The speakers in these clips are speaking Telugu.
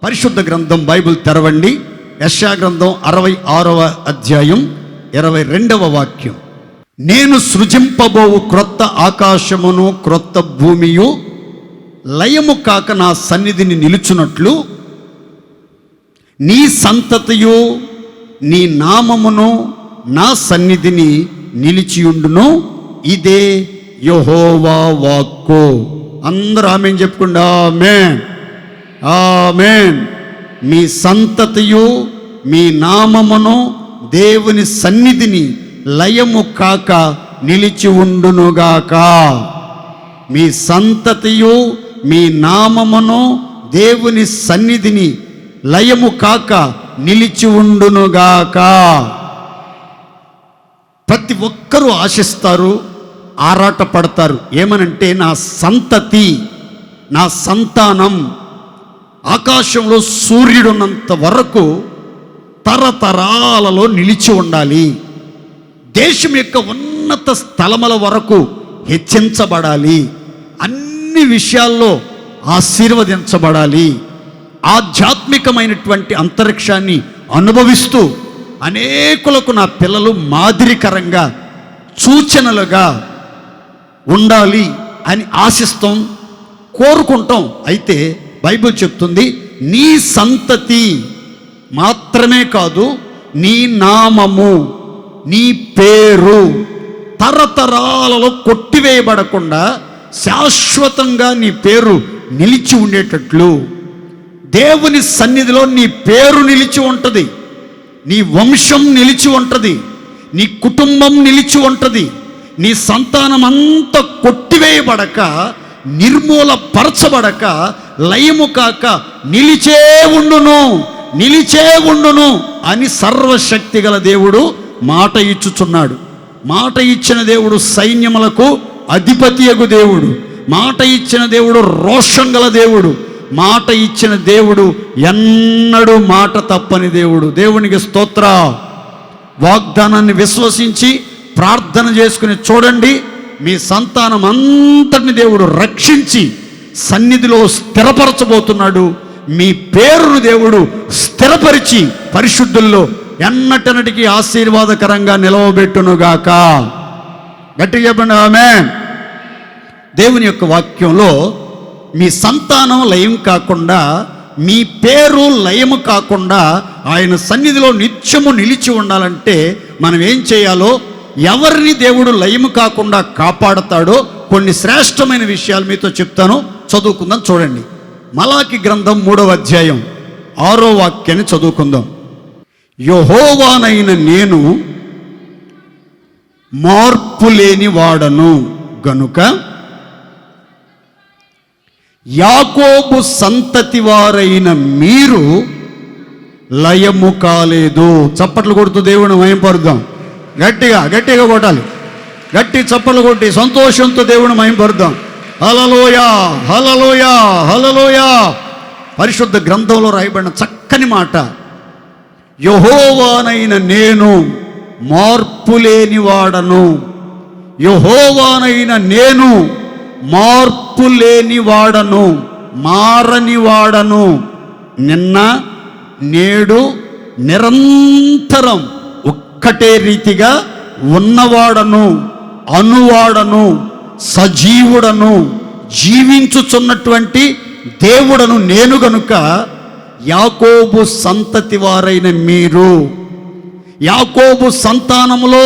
పరిశుద్ధ గ్రంథం బైబిల్ తెరవండి. యెషయా గ్రంథం 66వ అధ్యాయం 22వ వాక్యం. నేను సృజింపబోవు క్రొత్త ఆకాశమును క్రొత్త భూమియు లయము కాక నా సన్నిధిని నిలుచున్నట్లు నీ సంతతియు నీ నామమును నా సన్నిధిని నిలిచియుండును. ఇదే యెహోవా వాక్కు. అందరూ ఆమేన్ చెప్పుకుండా ఆమేన్ ఆమేన్. మీ సంతతియు మీ నామమును దేవుని సన్నిధిని లయము కాక నిలిచి ఉండునుగాక. మీ సంతతియు మీ నామమును దేవుని సన్నిధిని లయము కాక నిలిచి ఉండునుగాక. ప్రతి ఒక్కరూ ఆశిస్తారు, ఆరాట పడతారు. ఏమనంటే నా సంతతి, నా సంతానం ఆకాశంలో సూర్యుడున్నంత వరకు తరతరాలలో నిలిచి ఉండాలి. దేశం యొక్క ఉన్నత స్థలముల వరకు హెచ్చించబడాలి. అన్ని విషయాల్లో ఆశీర్వదించబడాలి. ఆధ్యాత్మికమైనటువంటి అంతరిక్షాన్ని అనుభవిస్తూ అనేకులకు నా పిల్లలు మాదిరికరంగా సూచనలుగా ఉండాలి అని ఆశిస్తాం, కోరుకుంటాం. అయితే బైబిల్ చెప్తుంది, నీ సంతతి మాత్రమే కాదు, నీ నామము, నీ పేరు తరతరాలలో కొట్టివేయబడకుండా శాశ్వతంగా నీ పేరు నిలిచి ఉండేటట్లు దేవుని సన్నిధిలో నీ పేరు నిలిచి ఉంటుంది, నీ వంశం నిలిచి ఉంటుంది, నీ కుటుంబం నిలిచి ఉంటుంది. నీ సంతానం అంతా కొట్టివేయబడక, నిర్మూలపరచబడక, లయము కాక నిలిచే ఉండును, నిలిచే ఉండును అని సర్వశక్తి గల దేవుడు మాట ఇచ్చుచున్నాడు. మాట ఇచ్చిన దేవుడు సైన్యములకు అధిపతియగు దేవుడు. మాట ఇచ్చిన దేవుడు రోషం గల దేవుడు. మాట ఇచ్చిన దేవుడు ఎన్నడూ మాట తప్పని దేవుడు. దేవునికి స్తోత్ర. వాగ్దానాన్ని విశ్వసించి ప్రార్థన చేసుకుని చూడండి, మీ సంతానం అంతటిని దేవుడు రక్షించి సన్నిధిలో స్థిరపరచబోతున్నాడు. మీ పేరును దేవుడు స్థిరపరిచి పరిశుద్ధుల్లో ఎన్నటనటికి ఆశీర్వాదకరంగా నిలవబెట్టునుగాక. గట్టిగా చెప్పండి ఆమేన్. దేవుని యొక్క వాక్యంలో మీ సంతానం లయం కాకుండా, మీ పేరు లయము కాకుండా ఆయన సన్నిధిలో నిత్యము నిలిచి ఉండాలంటే మనం ఏం చేయాలో, ఎవరిని దేవుడు లయము కాకుండా కాపాడతాడో కొన్ని శ్రేష్టమైన విషయాలు మీతో చెప్తాను. చదువుకుందాం, చూడండి. మలాకి గ్రంథం 3వ అధ్యాయం 6వ వాక్యాన్ని చదువుకుందాం. యెహోవానైన నేను మార్పు లేని వాడను గనుక యాకోబు సంతతి వారైన మీరు లయము కాలేదు. చప్పట్లు కొడుతూ దేవుని మహిమపరుద్దాం. గట్టిగా గట్టిగా కొట్టాలి. గట్టి చప్పట్లు కొట్టి సంతోషంతో దేవుని మహిమపరుద్దాం. హల్లెలూయా హల్లెలూయా హల్లెలూయా. పరిశుద్ధ గ్రంథంలో రాయబడిన చక్కని మాట, యెహోవానైన నేను మార్పు లేని వాడను. యెహోవానైన నేను మార్పు లేని వాడను, మారని వాడను, నిన్న నేడు నిరంతరం ఒక్కటే రీతిగా ఉన్నవాడను, అనువాడను, సజీవుడను, జీవించుచున్నటువంటి దేవుడను నేను గనుక యాకోబు సంతతి వారైన మీరు, యాకోబు సంతానములో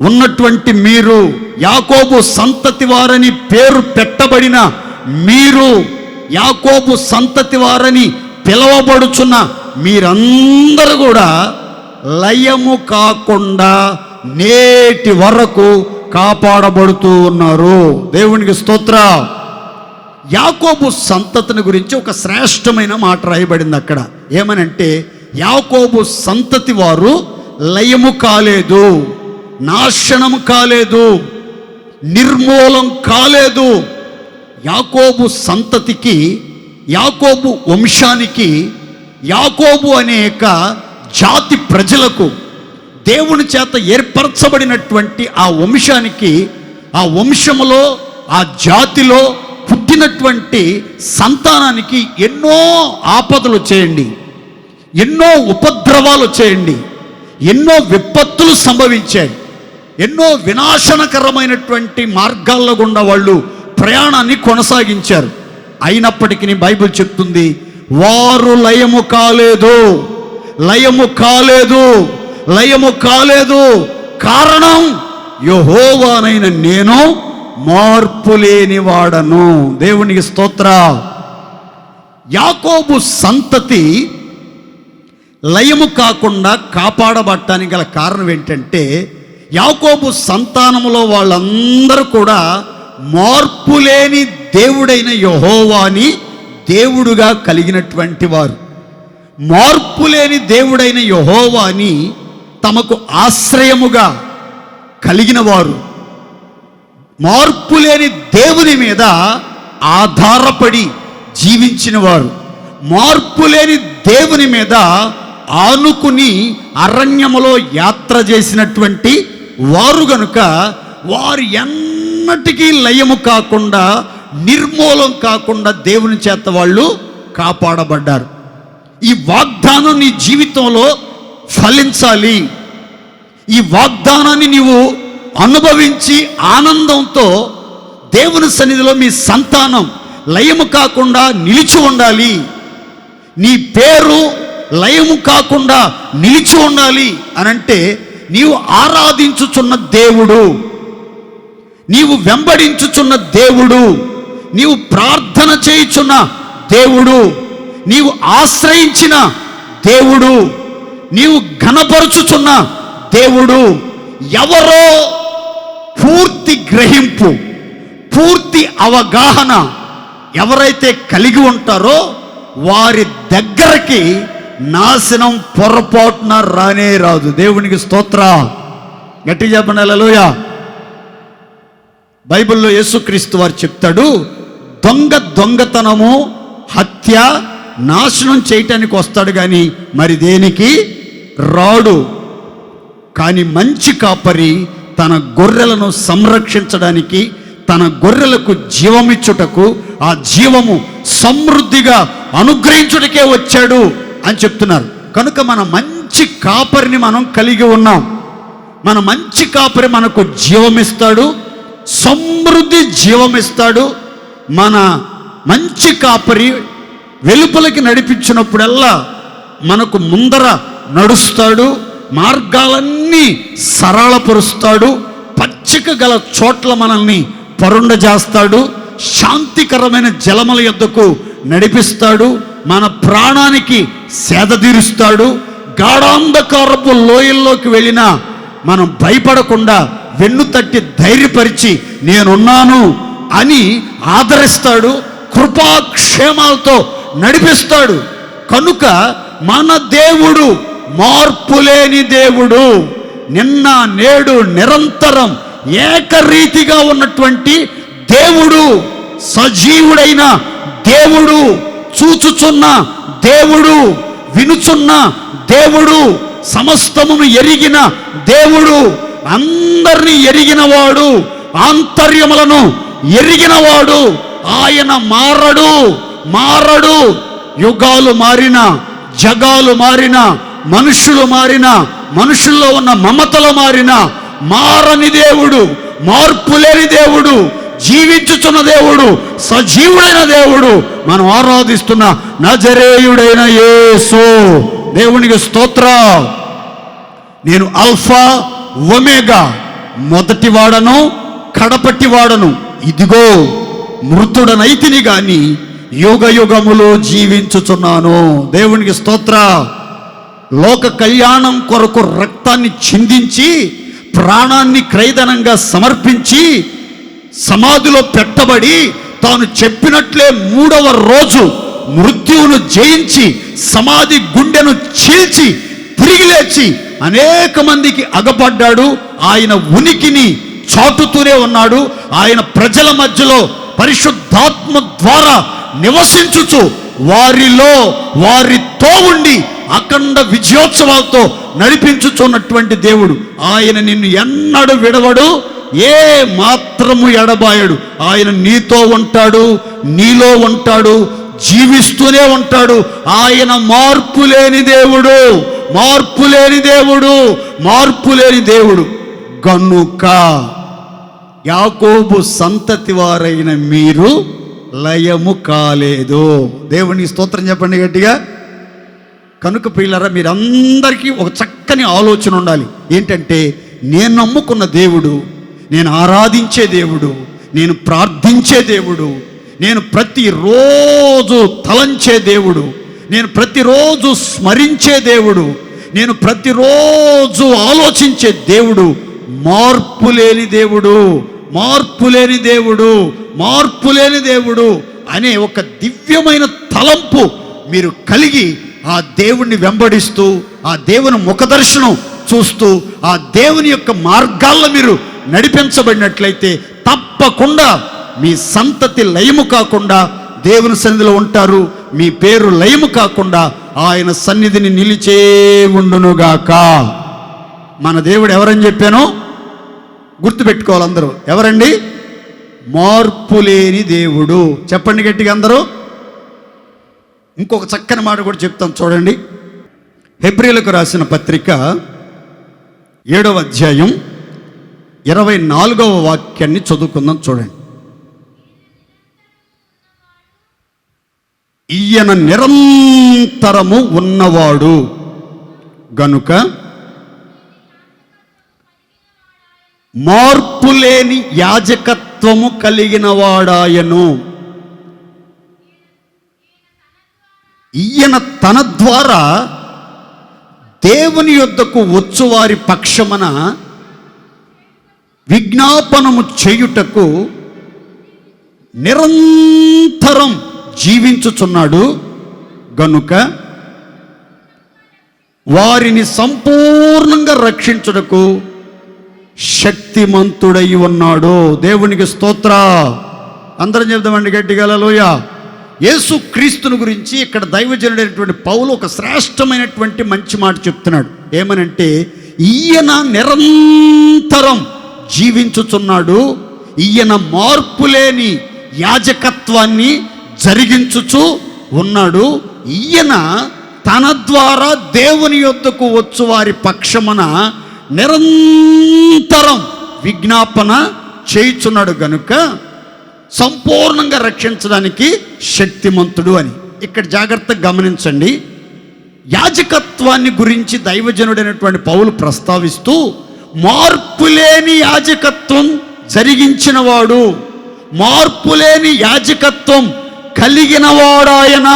ఉన్నటువంటి మీరు, యాకోబు సంతతి వారని పేరు పెట్టబడిన మీరు, యాకోబు సంతతి వారని పిలవబడుచున్న మీరందరూ కూడా లయము కాకుండా నేటి వరకు కాపాడబడుతూ ఉన్నారు. దేవునికి స్తోత్ర. యాకోబు సంతతిని గురించి ఒక శ్రేష్టమైన మాట రాయబడింది అక్కడ. ఏమనంటే, యాకోబు సంతతి వారు లయము కాలేదు, నాశనం కాలేదు, నిర్మూలం కాలేదు. యాకోబు సంతతికి, యాకోబు వంశానికి, యాకోబు అనేక జాతి ప్రజలకు, దేవుని చేత ఏర్పరచబడినటువంటి ఆ వంశానికి, ఆ వంశములో, ఆ జాతిలో పుట్టినటువంటి సంతానానికి ఎన్నో ఆపదలు వచ్చేయండి, ఎన్నో ఉపద్రవాలు వచ్చేయండి, ఎన్నో విపత్తులు సంభవించాయి, ఎన్నో వినాశనకరమైనటువంటి మార్గాల్లో గుండా వాళ్ళు ప్రయాణాన్ని కొనసాగించారు. అయినప్పటికీ బైబిల్ చెప్తుంది, వారు లయము కాలేదు, లయము కాలేదు, లయము కాలేదు. కారణం, యెహోవానైన నేను మార్పు లేని వాడను. దేవునికి స్తోత్ర. యాకోబు సంతతి లయము కాకుండా కాపాడబడటానికి గల కారణం ఏంటంటే, యాకోబు సంతానములో వాళ్ళందరూ కూడా మార్పు లేని దేవుడైన యెహోవాని దేవుడుగా కలిగినటువంటి వారు. మార్పు లేని దేవుడైన యెహోవాని తమకు ఆశ్రయముగా కలిగిన వారు. మార్పు లేని దేవుని మీద ఆధారపడి జీవించిన వారు. మార్పు లేని దేవుని మీద ఆనుకుని అరణ్యములో యాత్ర చేసినటువంటి వారు గనుక వారు ఎన్నటికీ లయము కాకుండా, నిర్మూలం కాకుండా దేవుని చేత వాళ్ళు కాపాడబడ్డారు. ఈ వాగ్దానం నీ జీవితంలో ఫలించాలి. ఈ వాగ్దానాన్ని నీవు అనుభవించి ఆనందంతో దేవుని సన్నిధిలో మీ సంతానం లయము కాకుండా నిలిచి ఉండాలి. నీ పేరు లయము కాకుండా నిలిచి ఉండాలి అనంటే, నీవు ఆరాధించుచున్న దేవుడు, నీవు వెంబడించుచున్న దేవుడు, నీవు ప్రార్థన చేయుచున్న దేవుడు, నీవు ఆశ్రయించిన దేవుడు, నీవు ఘనపరుచుచున్న దేవుడు ఎవరో పూర్తి గ్రహింపు, పూర్తి అవగాహన ఎవరైతే కలిగి ఉంటారో వారి దగ్గరికి నాశనం పొరపాటున రానే రాదు. దేవునికి స్తోత్ర. గట్టి చెప్పండి హల్లెలూయా. బైబిల్లో యేసుక్రీస్తు వారు చెప్తాడు, దొంగతనము, హత్య, నాశనం చేయటానికి వస్తాడు కానీ మరి దేనికి రాడు. కానీ మంచి కాపరి తన గొర్రెలను సంరక్షించడానికి, తన గొర్రెలకు జీవమిచ్చుటకు, ఆ జీవము సమృద్ధిగా అనుగ్రహించుటకే వచ్చాడు అని చెప్తున్నారు. కనుక మన మంచి కాపరిని మనం కలిగి ఉన్నాం. మన మంచి కాపరి మనకు జీవమిస్తాడు, సమృద్ధి జీవమిస్తాడు. మన మంచి కాపరి వెలుపలికి నడిపించినప్పుడల్లా మనకు ముందర నడుస్తాడు, మార్గాలన్నీ సరళపరుస్తాడు, పచ్చిక గల చోట్ల మనల్ని పరుండజేస్తాడు, శాంతికరమైన జలముల యొద్దకు నడిపిస్తాడు, మన ప్రాణానికి సేదతీరుస్తాడు. గాఢాంధకారపు లోయల్లోకి వెళ్ళినా మనం భయపడకుండా వెన్ను తట్టి ధైర్యపరిచి నేనున్నాను అని ఆదరిస్తాడు, కృపాక్షేమాలతో నడిపిస్తాడు. కనుక మన దేవుడు మార్పులేని దేవుడు, నిన్న నేడు నిరంతరం ఏకరీతిగా ఉన్నటువంటి దేవుడు, సజీవుడైన దేవుడు, చూచుచున్న దేవుడు, వినుచున్న దేవుడు, సమస్తమును ఎరిగిన దేవుడు, అందరినీ ఎరిగినవాడు, ఆంతర్యములను ఎరిగినవాడు. ఆయన మారడు. యుగాలు మారినా, జగాలు మారినా, మనుషులు మారినా, మనుషుల్లో ఉన్న మమతలు మారినా మారని దేవుడు, మార్పు లేని దేవుడు, జీవించుచున్న దేవుడు, సజీవుడైన దేవుడు, మనం ఆరాధిస్తున్న నజరేయుడైన యేసు. దేవునికి స్తోత్రం. నేను ఆల్ఫా ఒమేగా, మొదటి వాడను కడపటి వాడను, ఇదిగో మృతుడనైతిని గాని యుగ యుగములో జీవించుచున్నాను. దేవునికి స్తోత్ర. లోక కళ్యాణం కొరకు రక్తాన్ని చిందించి ప్రాణాన్ని క్రయధనంగా సమర్పించి సమాధిలో పెట్టబడి తాను చెప్పినట్లే 3వ రోజు మృత్యువును జయించి సమాధి గుండెను చీల్చి తిరిగి లేచి అనేక మందికి అగపడ్డాడు. ఆయన ఉనికిని చాటుతూనే ఉన్నాడు. ఆయన ప్రజల మధ్యలో పరిశుద్ధాత్మ ద్వారా నివసించుచు వారితో ఉండి అఖండ విజయోత్సవాలతో నడిపించుచున్నటువంటి దేవుడు. ఆయన నిన్ను ఎన్నడూ విడవడు, ఏ మాత్రము ఎడబాయడు. ఆయన నీతో ఉంటాడు, నీలో ఉంటాడు, జీవిస్తూనే ఉంటాడు. ఆయన మార్పు లేని దేవుడు, మార్పు లేని దేవుడు, మార్పు లేని దేవుడు. గనుక యాకోబు సంతతి వారైన మీరు లయము కాలేదు. దేవుని స్తోత్రం చెప్పండి గట్టిగా. కనుక ప్రియులారా, మీరందరికీ ఒక చక్కని ఆలోచన ఉండాలి. ఏంటంటే, నేను నమ్ముకున్న దేవుడు, నేను ఆరాధించే దేవుడు, నేను ప్రార్థించే దేవుడు, నేను ప్రతిరోజు తలంచే దేవుడు, నేను ప్రతిరోజు స్మరించే దేవుడు, నేను ప్రతిరోజు ఆలోచించే దేవుడు మార్పు లేని దేవుడు, మార్పు లేని దేవుడు, మార్పు లేని దేవుడు అనే ఒక దివ్యమైన తలంపు మీరు కలిగి ఆ దేవుణ్ణి వెంబడిస్తూ, ఆ దేవుని ముఖదర్శనం చూస్తూ, ఆ దేవుని యొక్క మార్గాల్లో మీరు నడిపించబడినట్లయితే తప్పకుండా మీ సంతతి లయము కాకుండా దేవుని సన్నిధిలో ఉంటారు. మీ పేరు లయము కాకుండా ఆయన సన్నిధిని నిలిచే ఉండునుగాక. మన దేవుడు ఎవరని చెప్పాను గుర్తుపెట్టుకోవాలి అందరూ. ఎవరండి? మార్పు లేని దేవుడు. చెప్పండి గట్టిగా అందరూ. ఇంకొక చక్కని మాట కూడా చెప్తాను చూడండి. హెబ్రీయులకు రాసిన పత్రిక 7వ అధ్యాయం 24వ వాక్యాన్ని చదువుకుందాం చూడండి. ఈయన నిరంతరము ఉన్నవాడు గనుక మార్పు లేని యాజకత్వము కలిగిన వాడాయను. ఈయన తన ద్వారా దేవుని యొద్దకు వచ్చువారి పక్షమున విజ్ఞాపనము చేయుటకు నిరంతరం జీవించుచున్నాడు గనుక వారిని సంపూర్ణంగా రక్షించుటకు శక్తిమంతుడై ఉన్నాడు. దేవునికి స్తోత్ర. అందరం చెప్దామండి గట్టిగా హల్లెలూయా. యేసు క్రీస్తుని గురించి ఇక్కడ దైవజనుడైనటువంటి పౌలు ఒక శ్రేష్టమైనటువంటి మంచి మాట చెప్తున్నాడు. ఏమనంటే, ఈయన నిరంతరం జీవించుచున్నాడు, ఈయన మార్పులేని యాజకత్వాన్ని జరిగించుచు ఉన్నాడు, ఈయన తన ద్వారా దేవుని యొద్దకు వచ్చు వారి పక్షమున నిరంతరం విజ్ఞాపన చేయుచున్నాడు గనుక సంపూర్ణంగా రక్షించడానికి శక్తిమంతుడు అని. ఇక్కడ జాగ్రత్తగా గమనించండి. యాజకత్వాన్ని గురించి దైవజనుడైనటువంటి పౌలు ప్రస్తావిస్తూ మార్పులేని యాజకత్వం జరిగించినవాడు, మార్పులేని యాజకత్వం కలిగినవాడాయన,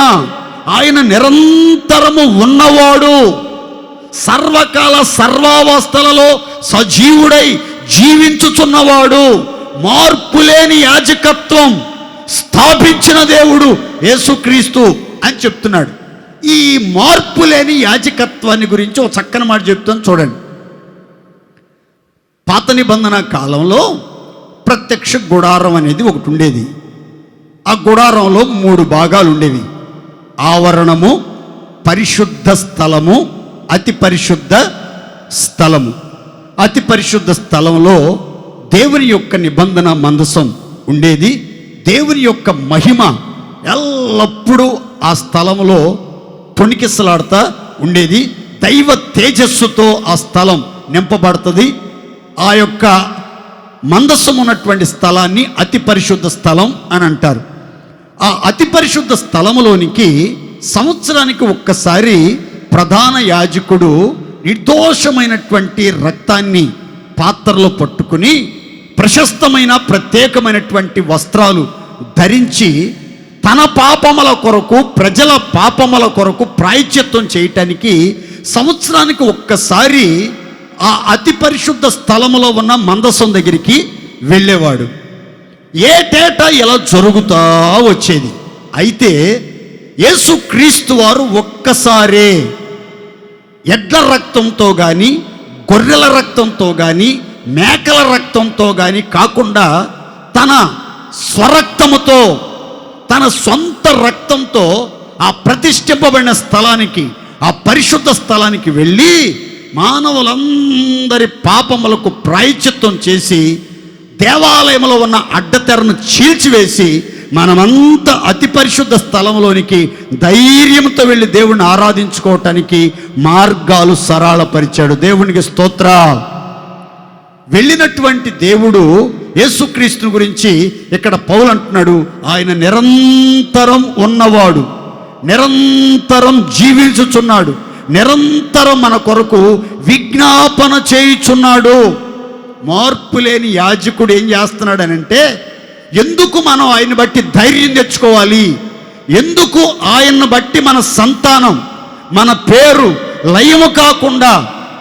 ఆయన నిరంతరము ఉన్నవాడు, సర్వకాల సర్వావస్థలలో సజీవుడై జీవించుచున్నవాడు, మార్పులేని యాజకత్వం స్థాపించిన దేవుడు యేసుక్రీస్తు అని చెప్తున్నాడు. ఈ మార్పులేని యాజకత్వాన్ని గురించి ఒక చక్కని మాట చెప్తాను చూడండి. పాత నిబంధన కాలంలో ప్రత్యక్ష గుడారం అనేది ఒకటి ఉండేది. ఆ గుడారంలో 3 భాగాలు ఉండేవి. ఆవరణము, పరిశుద్ధ స్థలము, అతి పరిశుద్ధ స్థలము. అతి పరిశుద్ధ స్థలంలో దేవుని యొక్క నిబంధన మందసం ఉండేది. దేవుని యొక్క మహిమ ఎల్లప్పుడూ ఆ స్థలంలో తొణికిసలాడుతూ ఉండేది. దైవ తేజస్సుతో ఆ స్థలం నింపబడుతుంది. ఆ యొక్క మందసం ఉన్నటువంటి స్థలాన్ని అతి పరిశుద్ధ స్థలం అని అంటారు. ఆ అతి పరిశుద్ధ స్థలములోనికి సంవత్సరానికి ఒక్కసారి ప్రధాన యాజకుడు నిర్దోషమైనటువంటి రక్తాన్ని పాత్రలో పట్టుకుని ప్రశస్తమైన ప్రత్యేకమైనటువంటి వస్త్రాలు ధరించి తన పాపముల కొరకు, ప్రజల పాపముల కొరకు ప్రాయశ్చిత్తం చేయటానికి సంవత్సరానికి ఒక్కసారి ఆ అతి పరిశుద్ధ స్థలములో ఉన్న మందసం దగ్గరికి వెళ్ళేవాడు. ఏటేటా ఇలా జరుగుతూ వచ్చేది. అయితే యేసుక్రీస్తు వారు ఒక్కసారే ఎడ్ల రక్తంతో కానీ, గొర్రెల రక్తంతో కానీ, మేకల రక్తంతో కానీ కాకుండా తన స్వరక్తముతో, తన సొంత రక్తంతో ఆ ప్రతిష్ఠింపబడిన స్థలానికి, ఆ పరిశుద్ధ స్థలానికి వెళ్ళి మానవులందరి పాపములకు ప్రాయశ్చిత్తం చేసి దేవాలయంలో ఉన్న అడ్డతెరను చీల్చివేసి మనమంతా అతి పరిశుద్ధ స్థలంలోనికి ధైర్యంతో వెళ్ళి దేవుణ్ణి ఆరాధించుకోవటానికి మార్గాలు సరళపరిచాడు. దేవునికి స్తోత్ర. వెళ్ళినటువంటి దేవుడు యేసుక్రీస్తుని గురించి ఇక్కడ పౌలు అంటున్నాడు, ఆయన నిరంతరం ఉన్నవాడు, నిరంతరం జీవించుచున్నాడు, నిరంతరం మన కొరకు విజ్ఞాపన చేయుచున్నాడు. మార్పు లేని యాజకుడు ఏం చేస్తున్నాడనంటే, ఎందుకు మనం ఆయన్ని బట్టి ధైర్యం తెచ్చుకోవాలి, ఎందుకు ఆయన్ని బట్టి మన సంతానం, మన పేరు లయము కాకుండా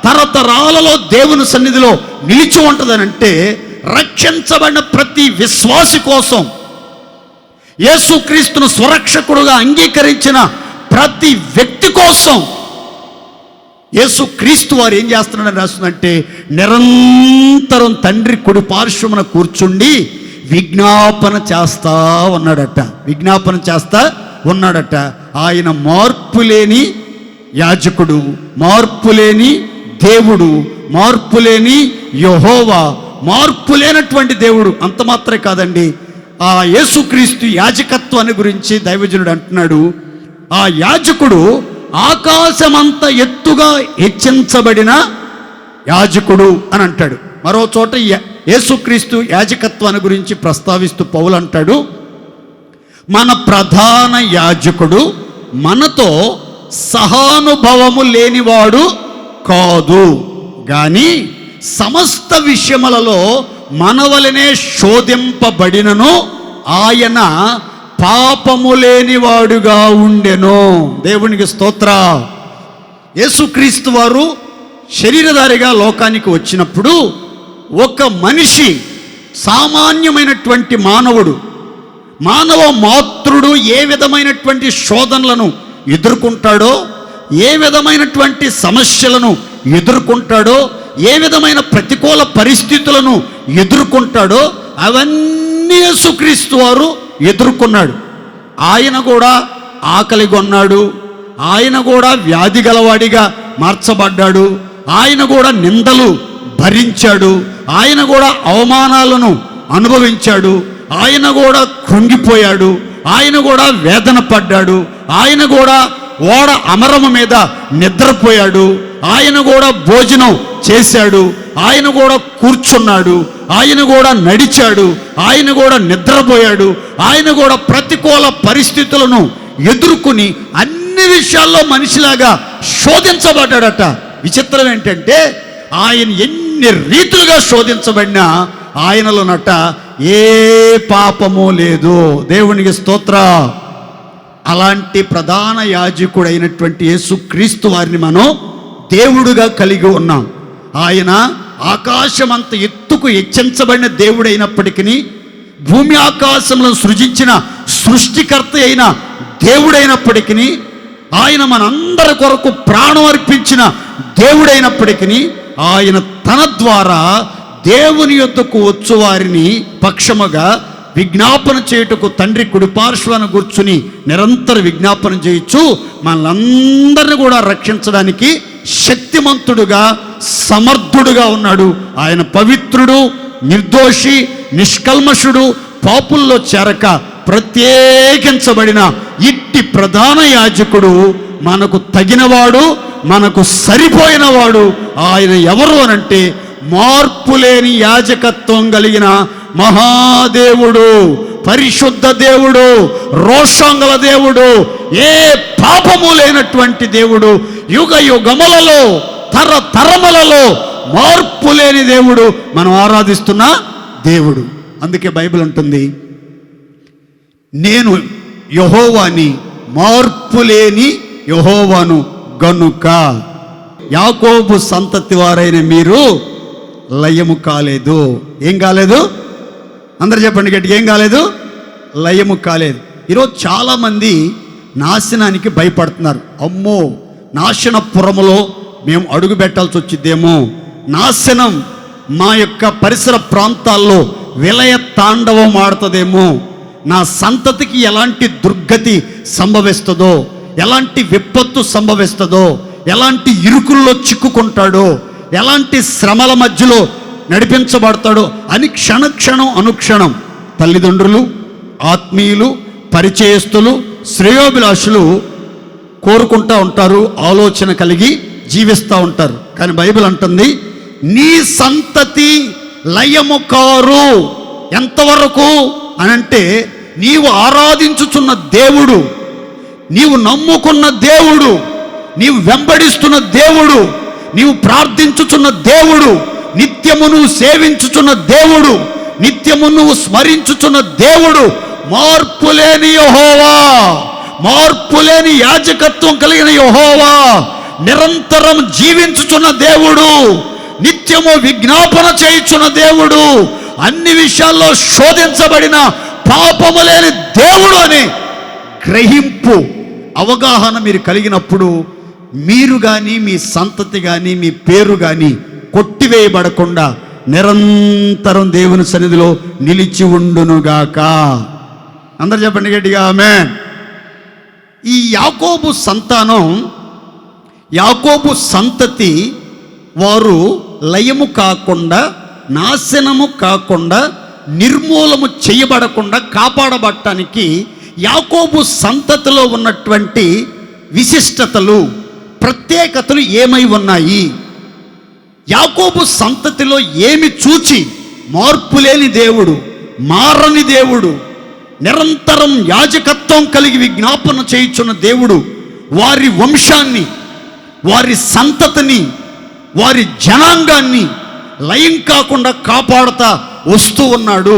తరతరాలలో దేవుని సన్నిధిలో నిలిచి ఉంటుందనంటే, రక్షించబడిన ప్రతి విశ్వాసి కోసం, యేసుక్రీస్తును స్వరక్షకుడుగా అంగీకరించిన ప్రతి వ్యక్తి కోసం యేసుక్రీస్తు వారు ఏం చేస్తున్నాడని రాస్తుందంటే, నిరంతరం తండ్రి కుడి పార్శ్వమున కూర్చుండి విజ్ఞాపన చేస్తా ఉన్నాడట. విజ్ఞాపన చేస్తా ఉన్నాడట. ఆయన మార్పులేని యాజకుడు, మార్పులేని దేవుడు, మార్పులేని యెహోవా, మార్పులేనటువంటి దేవుడు. అంత మాత్రమే కాదండి, ఆ యేసుక్రీస్తు యాజకత్వాన్ని గురించి దైవజనుడు అంటున్నాడు, ఆ యాజకుడు ఆకాశమంత ఎత్తుగా హెచ్చించబడిన యాజకుడు అని అంటాడు. మరో చోట యేసుక్రీస్తు యాజకత్వాన్ని గురించి ప్రస్తావిస్తూ పౌలు అంటాడు, మన ప్రధాన యాజకుడు మనతో సహానుభవము లేనివాడు కాదు గాని సమస్త విషయములలో మనవలనే శోధింపబడినను ఆయన పాపము లేనివాడుగా ఉండెను. దేవునికి స్తోత్ర. యేసుక్రీస్తు వారు శరీరధారిగా లోకానికి వచ్చినప్పుడు ఒక మనిషి, సామాన్యమైనటువంటి మానవుడు, మానవ మాతృడు ఏ విధమైనటువంటి శోధనలను ఎదుర్కొంటాడో, ఏ విధమైనటువంటి సమస్యలను ఎదుర్కొంటాడో, ఏ విధమైన ప్రతికూల పరిస్థితులను ఎదుర్కొంటాడో అవన్నీ యేసుక్రీస్తు వారు ఎదుర్కొన్నాడు. ఆయన కూడా ఆకలి కొన్నాడు, ఆయన కూడా వ్యాధి గలవాడిగా మార్చబడ్డాడు, ఆయన కూడా నిందలు భరించాడు, ఆయన కూడా అవమానాలను అనుభవించాడు, ఆయన కూడా కృంగిపోయాడు, ఆయన కూడా వేదన పడ్డాడు, ఆయన కూడా ఓడ అమరము మీద నిద్రపోయాడు, ఆయన కూడా భోజనం చేశాడు, ఆయన కూడా కూర్చున్నాడు, ఆయన కూడా నడిచాడు, ఆయన కూడా నిద్రపోయాడు, ఆయన కూడా ప్రతికూల పరిస్థితులను ఎదుర్కొని అన్ని విషయాల్లో మనిషిలాగా శోధించబడ్డాడట. విచిత్రం ఏంటంటే, ఆయన ఎన్ని రీతులుగా శోధించబడినా ఆయనలోనట ఏ పాపము లేదు. దేవునికి స్తోత్ర. అలాంటి ప్రధాన యాజకుడైనటువంటి యేసుక్రీస్తు వారిని మనం దేవుడుగా కలిగి ఉన్నాం. ఆయన ఆకాశమంత ఎత్తుకు హెచ్చించబడిన దేవుడైనప్పటికీ, భూమి ఆకాశములను సృజించిన సృష్టికర్త అయిన దేవుడైనప్పటికీ, ఆయన మనందరి కొరకు ప్రాణం అర్పించిన దేవుడైనప్పటికీ, ఆయన తన ద్వారా దేవుని యొద్దకు వచ్చు వారిని పక్షముగా విజ్ఞాపన చేయుటకు తండ్రి కుడిపార్శ్వాన కూర్చుని నిరంతర విజ్ఞాపన చేయొచ్చు మనలందరినీ కూడా రక్షించడానికి శక్తిమంతుడుగా, సమర్థుడుగా ఉన్నాడు. ఆయన పవిత్రుడు, నిర్దోషి, నిష్కల్మషుడు, పాపుల్లో చేరక ప్రత్యేకించబడిన ఇట్టి ప్రధాన యాజకుడు మనకు తగినవాడు, మనకు సరిపోయినవాడు. ఆయన ఎవరు అనంటే, మార్పులేని యాజకత్వం కలిగిన మహాదేవుడు, పరిశుద్ధ దేవుడు, రోషంగల దేవుడు, ఏ పాపము లేనటువంటి దేవుడు, యుగ యుగములలో తరతరములలో మార్పు లేని దేవుడు, మనం ఆరాధిస్తున్న దేవుడు. అందుకే బైబిల్ అంటుంది, నేను యెహోవాని, మార్పులేని యెహోవాను గనుక యాకోబు సంతతి వారైన మీరు లయము కాలేదు. ఏం కాలేదు? అందరు చెప్పండి గట్టిగా, ఏం కాలేదు? లయము కాలేదు. ఈరోజు చాలామంది నాశనానికి భయపడుతున్నారు. అమ్మో, నాశనపురములో మేము అడుగు పెట్టాల్సి వచ్చిద్దేమో, నాశనం మా యొక్క పరిసర ప్రాంతాల్లో విలయ తాండవం ఆడుతుందేమో, నా సంతతికి ఎలాంటి దుర్గతి సంభవిస్తుందో, ఎలాంటి విపత్తు సంభవిస్తుందో, ఎలాంటి ఇరుకుల్లో చిక్కుకుంటాడో, ఎలాంటి శ్రమల మధ్యలో నడిపించబడతాడో అని క్షణక్షణం అనుక్షణం తల్లిదండ్రులు, ఆత్మీయులు, పరిచయస్తులు, శ్రేయోభిలాషులు కోరుకుంటూ ఉంటారు, ఆలోచన కలిగి జీవిస్తూ ఉంటారు. కానీ బైబిల్ అంటుంది, నీ సంతతి లయము కారు. ఎంతవరకు అనంటే, నీవు ఆరాధించుచున్న దేవుడు, నీవు నమ్ముకున్న దేవుడు, నీవు వెంబడిస్తున్న దేవుడు, నీవు ప్రార్థించుచున్న దేవుడు, నిత్యము నువ్వు సేవించుచున్న దేవుడు, నిత్యము నువ్వు స్మరించుచున్న దేవుడు, మార్పులేని యెహోవా, మార్పులేని యాజకత్వం కలిగిన యెహోవా, నిరంతరం జీవించుచున్న దేవుడు, నిత్యము విజ్ఞాపన చేయుచున్న దేవుడు, అన్ని విషయాల్లో శోధించబడిన పాపము లేని దేవుడు అని గ్రహింపు, అవగాహన మీరు కలిగినప్పుడు మీరు కానీ, మీ సంతతి కానీ, మీ పేరు కానీ కొట్టివేయబడకుండా నిరంతరం దేవుని సన్నిధిలో నిలిచి ఉండునుగాక. అందరు చెప్పండి గట్టిగా ఆమేన్. ఈ యాకోబు సంతానం, యాకోబు సంతతి వారు లయము కాకుండా, నాశనము కాకుండా, నిర్మూలము చేయబడకుండా కాపాడబడటానికి యాకోబు సంతతిలో ఉన్నటువంటి విశిష్టతలు, ప్రత్యేకతలు ఏమై ఉన్నాయి? యాకోబు సంతతిలో ఏమి చూచి మార్పులేని దేవుడు, మారని దేవుడు, నిరంతరం యాజకత్వం కలిగి విజ్ఞాపన చేయుచున్న దేవుడు వారి వంశాన్ని, వారి సంతతిని, వారి జనాంగాన్ని లయం కాకుండా కాపాడుతా వస్తూ ఉన్నాడు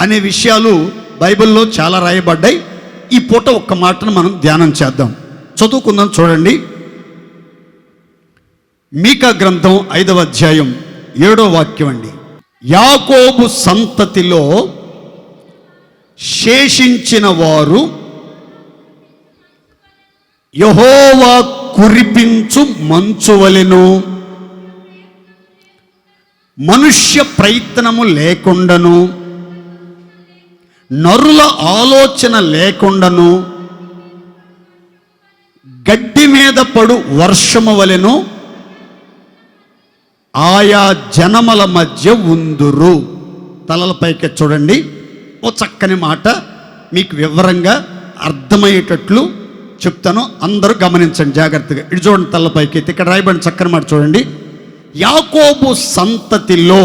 అనే విషయాలు బైబిల్లో చాలా రాయబడ్డాయి. ఈ పూట ఒక్క మాటను మనం ధ్యానం చేద్దాం, చదువుకుందాం. చూడండి, మీకా గ్రంథం 5వ అధ్యాయం 7వ వాక్యం అండి. యాకోబు సంతతిలో శేషించిన వారు యెహోవా కురిపించు మంచువలెను, మనుష్య ప్రయత్నము లేకుండాను, నరుల ఆలోచన లేకుండాను, గడ్డి మీద పడు వర్షము వలెను ఆయా జనముల మధ్య ఉందురు. తలలపైకి చూడండి, ఓ చక్కని మాట మీకు వివరంగా అర్థమయ్యేటట్లు చెప్తాను, అందరూ గమనించండి జాగ్రత్తగా. ఇటు చూడండి, తలపైకి ఇక్కడ రాయబడిన చక్కని మాట చూడండి. యాకోబు సంతతిలో,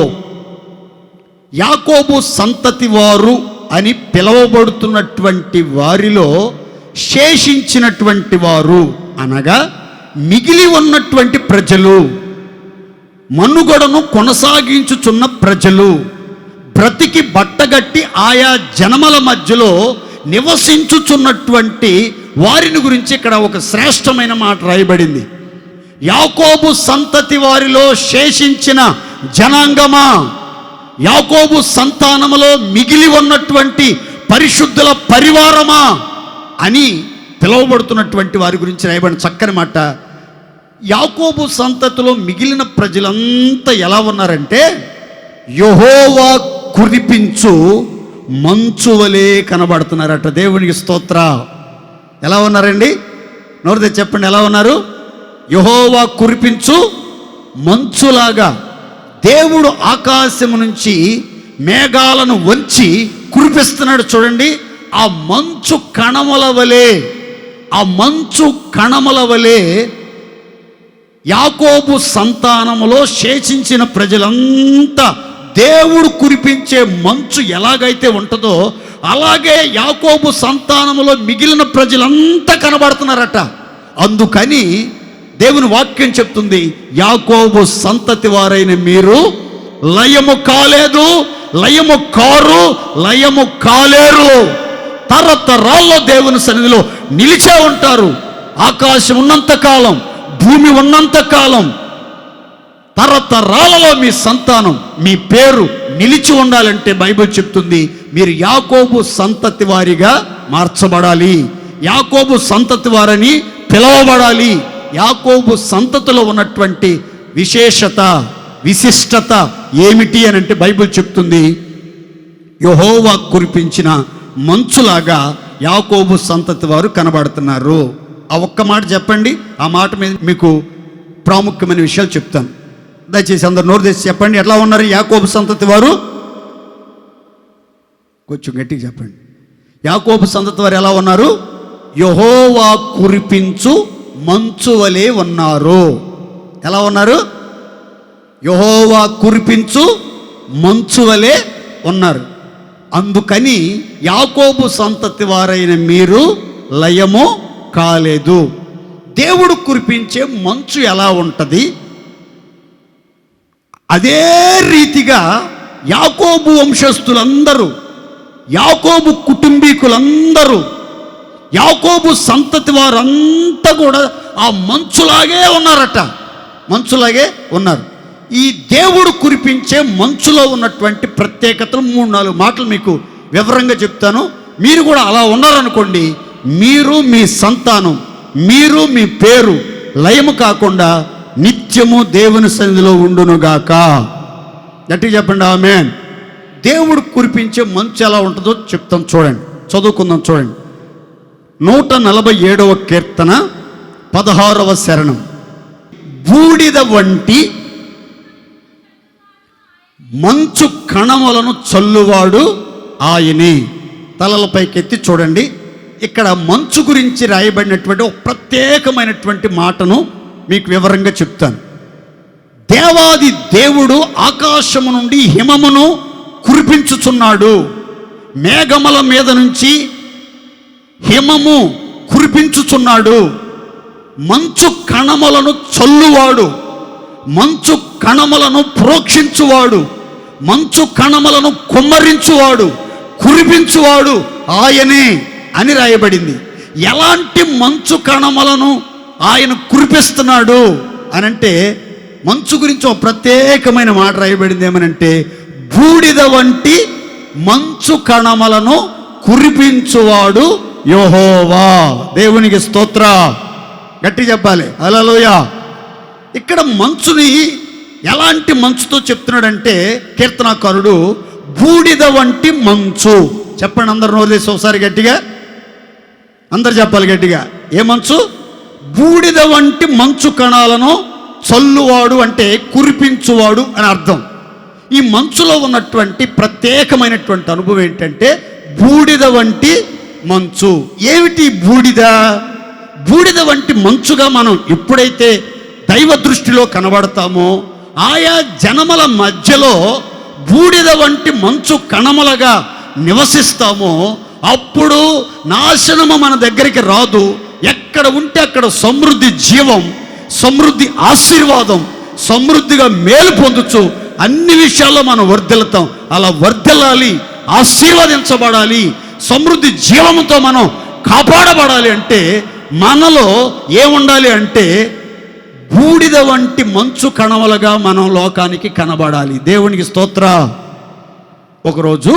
యాకోబు సంతతి వారు అని పిలువబడుతున్నటువంటి వారిలో శేషించినటువంటి వారు అనగా మిగిలి ఉన్నటువంటి ప్రజలు, మనుగడను కొనసాగించుచున్న ప్రజలు, బ్రతికి బట్టగట్టి ఆయా జనముల మధ్యలో నివసించుచున్నటువంటి వారిని గురించి ఇక్కడ ఒక శ్రేష్టమైన మాట రాయబడింది. యాకోబు సంతతి వారిలో శేషించిన జనాంగమా, యాకోబు సంతానములో మిగిలి ఉన్నటువంటి పరిశుద్ధుల పరివారమా అని పిలువబడుతున్నటువంటి వారి గురించి రాయబడిన చక్కని మాట. యాకోబు సంతతిలో మిగిలిన ప్రజలంతా ఎలా ఉన్నారంటే, యెహోవా కురిపించు మంచు వలె కనబడుతున్నారట. దేవునికి స్తోత్ర. ఎలా ఉన్నారండి? నోరు చెప్పండి, ఎలా ఉన్నారు? యెహోవా కురిపించు మంచులాగా. దేవుడు ఆకాశము నుంచి మేఘాలను వంచి కురిపిస్తున్నాడు. చూడండి, ఆ మంచు కణముల వలె, ఆ మంచు కణముల వలె యాకోబు సంతానములో శేషించిన ప్రజలంతా దేవుడు కురిపించే మంచు ఎలాగైతే ఉంటుందో అలాగే యాకోబు సంతానములో మిగిలిన ప్రజలంతా కనబడుతున్నారట. అందుకని దేవుని వాక్యం చెప్తుంది, యాకోబు సంతతి వారైన మీరు లయము కాలేదు, లయము కారు, లయము కాలేరు. తరతరాల్లో దేవుని సన్నిధిలో నిలిచే ఉంటారు. ఆకాశం ఉన్నంత కాలం, భూమి ఉన్నంత కాలం, తరతరాలలో మీ సంతానం, మీ పేరు నిలిచి ఉండాలంటే బైబిల్ చెప్తుంది మీరు యాకోబు సంతతి వారిగా మార్చబడాలి, యాకోబు సంతతి వారని పిలవబడాలి. యాకోబు సంతతిలో ఉన్నటువంటి విశేషత, విశిష్టత ఏమిటి అని అంటే బైబిల్ చెప్తుంది, యెహోవా కురిపించిన మంచులాగా యాకోబు సంతతి వారు కనబడుతున్నారు. ఆ ఒక్క మాట చెప్పండి, ఆ మాట మీద మీకు ప్రాముఖ్యమైన విషయాలు చెప్తాను. దయచేసి అందరు నోరు తెచ్చి చెప్పండి, ఎట్లా ఉన్నారు యాకోబు సంతతి వారు? కొంచెం గట్టిగా చెప్పండి. యాకోబు సంతతి వారు ఎలా ఉన్నారు? యెహోవా కురిపించు మంచు వలె ఉన్నారు. ఎలా ఉన్నారు? యెహోవా కురిపించు మంచు వలె ఉన్నారు. అందుకని యాకోబు సంతతి వారైన మీరు లయము కాలేదు. దేవుడు కురిపించే మంచు ఎలా ఉంటుంది? అదే రీతిగా యాకోబు వంశస్థులందరూ, యాకోబు కుటుంబీకులందరూ, యాకోబు సంతతి వారంతా కూడా ఆ మంచులాగే ఉన్నారట. మంచులాగే ఉన్నారు. ఈ దేవుడు కురిపించే మంచులో ఉన్నటువంటి ప్రత్యేకతలు 3-4 మాటలు మీకు వివరంగా చెప్తాను. మీరు కూడా అలా ఉన్నారనుకోండి, మీరు, మీ సంతానం, మీరు, మీ పేరు లయము కాకుండా నిత్యము దేవుని సన్నిధిలో ఉండునుగాక. గట్టిగా చెప్పండి ఆమేన్. దేవుడు కురిపించే మంచు ఎలా ఉంటుందో చెప్తాం, చూడండి, చదువుకుందాం. చూడండి, 147వ కీర్తన 16వ శరణం. బూడిద వంటి మంచు కణములను చల్లువాడు ఆయనే. తలలపైకెత్తి చూడండి. ఇక్కడ మంచు గురించి రాయబడినటువంటి ఒక ప్రత్యేకమైనటువంటి మాటను మీకు వివరంగా చెప్తాను. దేవాది దేవుడు ఆకాశము నుండి హిమమును కురిపించుచున్నాడు. మేఘముల మీద నుంచి హిమము కురిపించుచున్నాడు. మంచు కణములను చల్లువాడు, మంచు కణములను ప్రోక్షించువాడు, మంచు కణములను కుమ్మరించువాడు, కురిపించువాడు ఆయనే అని రాయబడింది. ఎలాంటి మంచు కణములను ఆయన కురిపిస్తున్నాడు అనంటే, మంచు గురించి ఒక ప్రత్యేకమైన మాట రాయబడింది. ఏమనంటే, బూడిద వంటి మంచు కణములను కురిపించువాడు యెహోవా. దేవునికి స్తోత్ర. గట్టి చెప్పాలి హల్లెలూయా. ఇక్కడ మంచుని ఎలాంటి మంచుతో చెప్తున్నాడంటే, కీర్తనాకారుడు బూడిద వంటి మంచు. చెప్పండి అందరు నోరేసి ఒకసారి గట్టిగా, అందరు చెప్పాలి గట్టిగా. ఏ మంచు? బూడిద వంటి మంచు కణాలను చల్లువాడు అంటే కురిపించువాడు అని అర్థం. ఈ మంచులో ఉన్నటువంటి ప్రత్యేకమైనటువంటి అనుభవం ఏంటంటే, బూడిద వంటి మంచు. ఏమిటి బూడిద? బూడిద వంటి మంచుగా మనం ఎప్పుడైతే దైవ దృష్టిలో కనబడతామో, ఆయా జనముల మధ్యలో బూడిద వంటి మంచు కణములుగా నివసిస్తామో, అప్పుడు నాశనము మన దగ్గరికి రాదు. ఎక్కడ ఉంటే అక్కడ సమృద్ధి జీవం, సమృద్ధి ఆశీర్వాదం, సమృద్ధిగా మేలు పొందుచు అన్ని విషయాల్లో మనం వర్ధిల్లుతాం. అలా వర్ధిల్లాలి, ఆశీర్వదించబడాలి, సమృద్ధి జీవముతో మనం కాపాడబడాలి అంటే మనలో ఏముండాలి అంటే, బూడిద వంటి మంచు కణములుగా మనం లోకానికి కనబడాలి. దేవునికి స్తోత్ర. ఒకరోజు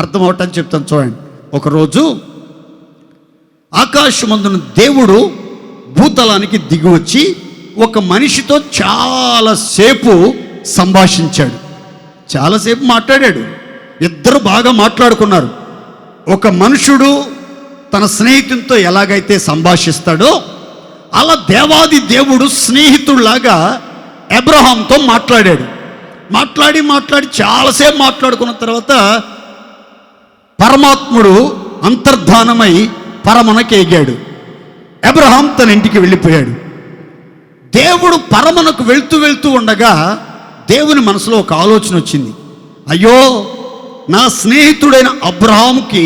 అర్థమవటని చెప్తాను చూడండి. ఒకరోజు ఆకాశమందున దేవుడు భూతలానికి దిగి వచ్చి ఒక మనిషితో చాలాసేపు సంభాషించాడు. చాలాసేపు మాట్లాడాడు. ఇద్దరు బాగా మాట్లాడుకున్నారు. ఒక మనుషుడు తన స్నేహితునితో ఎలాగైతే సంభాషిస్తాడో, అలా దేవాది దేవుడు స్నేహితుడిలాగా అబ్రహాంతో మాట్లాడాడు. మాట్లాడి చాలాసేపు మాట్లాడుకున్న తర్వాత పరమాత్ముడు అంతర్ధానమై పరమనకు ఎగాడు. అబ్రహాం తన ఇంటికి వెళ్ళిపోయాడు. దేవుడు పరమనకు వెళ్తూ ఉండగా దేవుని మనసులో ఒక ఆలోచన వచ్చింది. అయ్యో, నా స్నేహితుడైన అబ్రహాంకి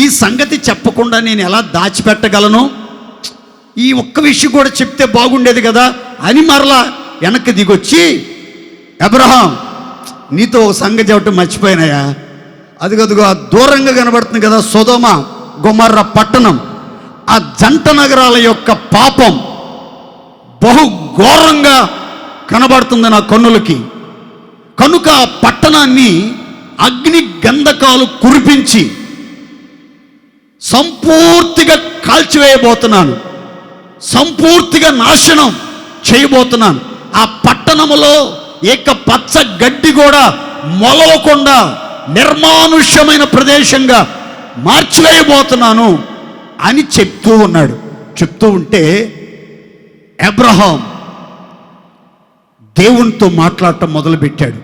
ఈ సంగతి చెప్పకుండా నేను ఎలా దాచిపెట్టగలను? ఈ ఒక్క విషయం కూడా చెప్తే బాగుండేది కదా అని మరలా వెనక్కి దిగొచ్చి, అబ్రహాం, నీతో ఒక సంగతి చెప్పటం మర్చిపోయినాయా? అదిగదిగో ఆ దూరంగా కనబడుతుంది కదా సొదొమ గొమొర్ర పట్టణం, ఆ జంట నగరాల యొక్క పాపం బహు ఘోరంగా కనబడుతుంది నా కన్నులకి. కనుక ఆ పట్టణాన్ని అగ్ని గంధకాలు కురిపించి సంపూర్తిగా కాల్చివేయబోతున్నాను, సంపూర్తిగా నాశనం చేయబోతున్నాను. ఆ పట్టణములో ఏక పచ్చ గడ్డి కూడా మొలవకుండా నిర్మానుష్యమైన ప్రదేశంగా మార్చివేయబోతున్నాను అని చెప్తూ ఉన్నాడు. చెప్తూ ఉంటే అబ్రహాం దేవునితో మాట్లాడటం మొదలుపెట్టాడు.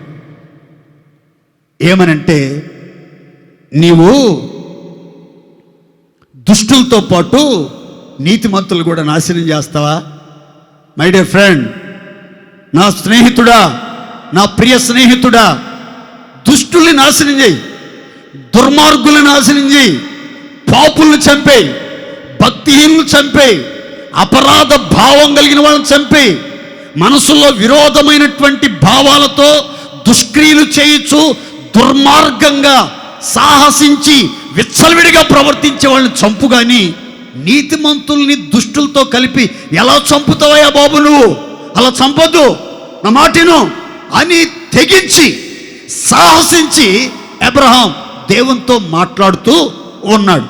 ఏమనంటే, నీవు దుష్టులతో పాటు నీతిమంతులు కూడా నాశనం చేస్తావా? మై డియర్ ఫ్రెండ్, నా స్నేహితుడా, నా ప్రియ స్నేహితుడా, దుష్టుల్ని నాశనం చేయి, దుర్మార్గుల్ని నాశనం చేయి, పాపుల్ని చంపేయి, భక్తిహీనులు చంపేయి, అపరాధ భావం కలిగిన వాళ్ళని చంపేయి, మనసులో విరోధమైనటువంటి భావాలతో దుష్క్రియలు చేయొచ్చు, దుర్మార్గంగా సాహసించి విచ్చలవిడిగా ప్రవర్తించే వాళ్ళని చంపు. కానీ నీతిమంతుల్ని దుష్టులతో కలిపి ఎలా చంపుతావయ్యా బాబు? నువ్వు అలా చంపొద్దు, నా మాటను అని తెగించి సాహసించి అబ్రహాం దేవునితో మాట్లాడుతూ ఉన్నాడు.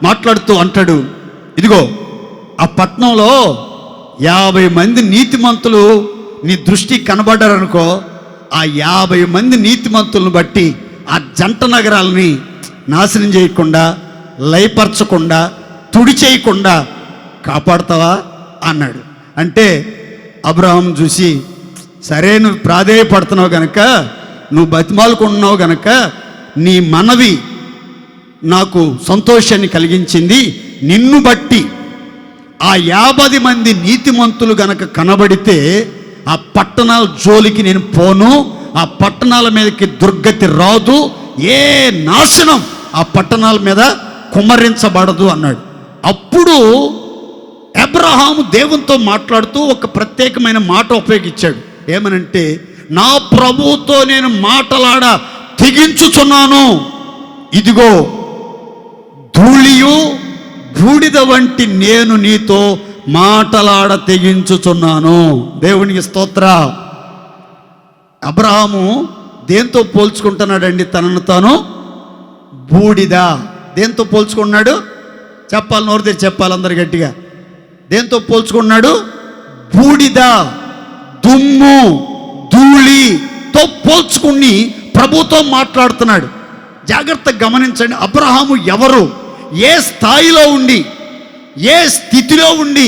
మాట్లాడుతూ అంటాడు, ఇదిగో ఆ పట్టణంలో 50 మంది నీతిమంతులు నీ దృష్టికి కనబడ్డారనుకో, ఆ 50 మంది నీతిమంతులను బట్టి ఆ జంట నగరాలని నాశనం చేయకుండా, లయపరచకుండా, తుడి చేయకుండా కాపాడుతావా అన్నాడు. అంటే అబ్రహాం చూసి, సరే నువ్వు ప్రాధేయపడుతున్నావు గనక, నువ్వు బతిమాలుకుంటున్నావు గనక, నీ మనవి నాకు సంతోషాన్ని కలిగించింది. నిన్ను బట్టి ఆ 50 మంది నీతిమంతులు గనక కనబడితే ఆ పట్టణాల జోలికి నేను పోను, ఆ పట్టణాల మీదకి దుర్గతి రాదు, ఏ నాశనం ఆ పట్టణాల మీద కుమ్మరించబడదు అన్నాడు. అప్పుడు అబ్రహాము దేవునితో మాట్లాడుతూ ఒక ప్రత్యేకమైన మాట ఉపయోగించాడు. ఏమనంటే, నా ప్రభువుతో నేను మాటలాడ తెగించుచున్నాను, ఇదిగో ధూళియు బూడిద వంటి నేను నీతో మాటలాడ తెగించుచున్నాను. దేవునికి స్తోత్ర. అబ్రహాము దేంతో పోల్చుకుంటున్నాడండి తనను తాను? బూడిద. దేంతో పోల్చుకున్నాడు? చెప్పాలి, నోరు తెరిచి చెప్పాలి అందరు గట్టిగా. దేంతో పోల్చుకున్నాడు? బూడిద, దుమ్ము, ధూళితో పోల్చుకుని ప్రభుతో మాట్లాడుతున్నాడు. జాగ్రత్తగా గమనించండి, అబ్రహాము ఎవరు, ఏ స్థాయిలో ఉండి, ఏ స్థితిలో ఉండి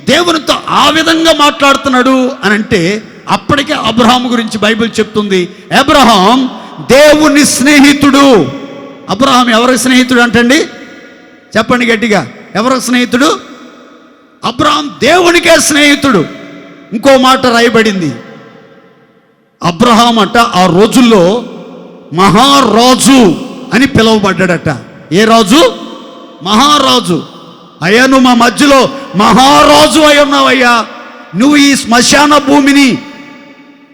దేవునితో ఆ విధంగా మాట్లాడుతున్నాడు అని అంటే, అప్పటికే అబ్రహాము గురించి బైబిల్ చెప్తుంది, అబ్రహాం దేవుని స్నేహితుడు. అబ్రహాం ఎవరి స్నేహితుడు అంటండి? చెప్పండి గట్టిగా, ఎవరి స్నేహితుడు? అబ్రహాం దేవునికే స్నేహితుడు. ఇంకో మాట రాయబడింది, అబ్రహాం అట ఆ రోజుల్లో మహారాజు అని పిలువబడ్డాడట. ఏ రాజు? మహారాజు. అయ్యా, నువ్వు మా మధ్యలో మహారాజు అయి ఉన్నావయ్యా, నువ్వు ఈ శ్మశాన భూమిని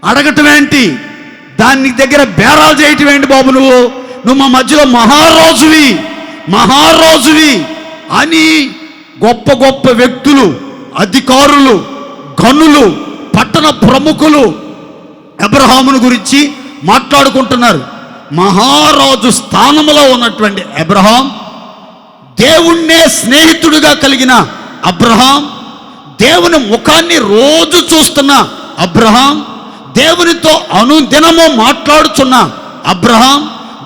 అడగటం ఏంటి, దాని దగ్గర బేరాలు చేయటం ఏంటి బాబు? నువ్వు మా మధ్యలో మహారాజువి, మహారాజువి అని గొప్ప గొప్ప వ్యక్తులు, అధికారులు, గనులు, పట్టణ ప్రముఖులు అబ్రహామును గురించి మాట్లాడుకుంటున్నారు. మహారాజు స్థానంలో ఉన్నటువంటి అబ్రహాం, దేవుణ్ణే స్నేహితుడిగా కలిగిన అబ్రహాం, దేవుని ముఖాన్ని రోజు చూస్తున్న అబ్రహాం, దేవునితో అనుదినము మాట్లాడుచున్న అబ్రహాం,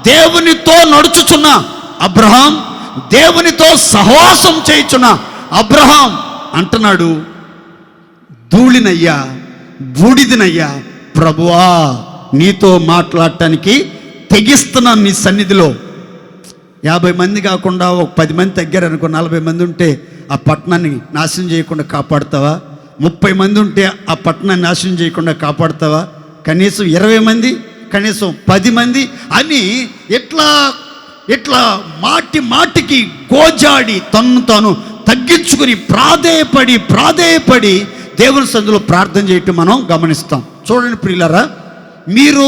దేవునితో నడుచుచున్న అబ్రహాం, దేవునితో సహవాసం చేయుచున్న అబ్రహాం అంటున్నాడు, ధూళినయ్యా, బూడిదనయ్యా ప్రభువా, నీతో మాట్లాడటానికి తెగిస్తున్నాను నీ సన్నిధిలో. 50 మంది కాకుండా ఒక 10 మంది తగ్గారనుకో, 40 మంది ఉంటే ఆ పట్టణాన్ని నాశనం చేయకుండా కాపాడుతావా? 30 మంది ఉంటే ఆ పట్టణాన్ని నాశనం చేయకుండా కాపాడుతావా? కనీసం 20 మంది, కనీసం 10 మంది అని ఇట్లా మాటి మాటికి గోజాడి తన్ను తాను తగ్గించుకుని ప్రాధేయపడి దేవుని సన్నిధిలో ప్రార్థన చేయటం మనం గమనిస్తాం. చూడండి ప్రియులారా, మీరు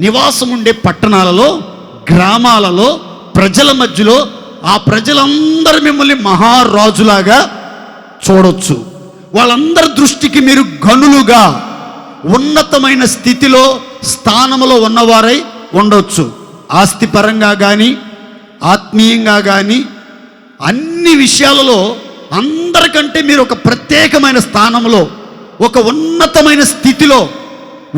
నివాసం ఉండే పట్టణాలలో, గ్రామాలలో, ప్రజల మధ్యలో ఆ ప్రజలందరూ మిమ్మల్ని మహారాజులాగా చూడొచ్చు. వాళ్ళందరి దృష్టికి మీరు గనులుగా, ఉన్నతమైన స్థితిలో, స్థానంలో ఉన్నవారై ఉండొచ్చు. ఆస్తిపరంగా కానీ, ఆత్మీయంగా కానీ, అన్ని విషయాలలో అందరికంటే మీరు ఒక ప్రత్యేకమైన స్థానంలో, ఒక ఉన్నతమైన స్థితిలో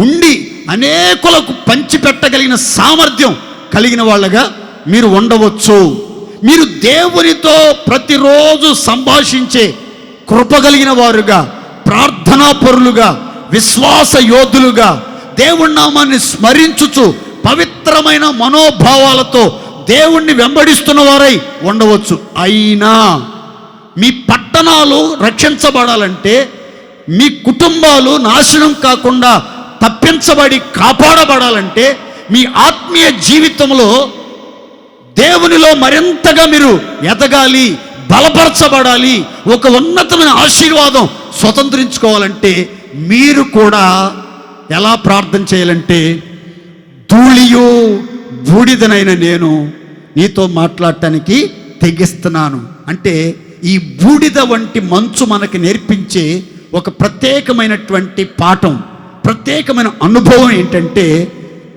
ఉండి అనేకులకు పంచిపెట్టగలిగిన సామర్థ్యం కలిగిన వాళ్ళగా మీరు ఉండవచ్చు. మీరు దేవునితో ప్రతిరోజు సంభాషించే కృప కలిగిన వారుగా, ప్రార్థనాపరులుగా, విశ్వాస యోధులుగా దేవుని నామాన్ని స్మరించుచు పవిత్రమైన మనోభావాలతో దేవుణ్ణి వెంబడిస్తున్న వారై ఉండవచ్చు. అయినా మీ పట్టణాలు రక్షించబడాలంటే, మీ కుటుంబాలు నాశనం కాకుండా తప్పించబడి కాపాడబడాలంటే, మీ ఆత్మీయ జీవితంలో దేవునిలో మరింతగా మీరు ఎదగాలి, బలపరచబడాలి, ఒక ఉన్నతమైన ఆశీర్వాదం స్వతంత్రించుకోవాలంటే మీరు కూడా ఎలా ప్రార్థన చేయాలంటే, ధూళియు బూడిదనైన నేను నీతో మాట్లాడటానికి తెగిస్తున్నాను. అంటే ఈ బూడిద వంటి మంచు మనకి నేర్పించే ఒక ప్రత్యేకమైనటువంటి పాఠం, ప్రత్యేకమైన అనుభవం ఏంటంటే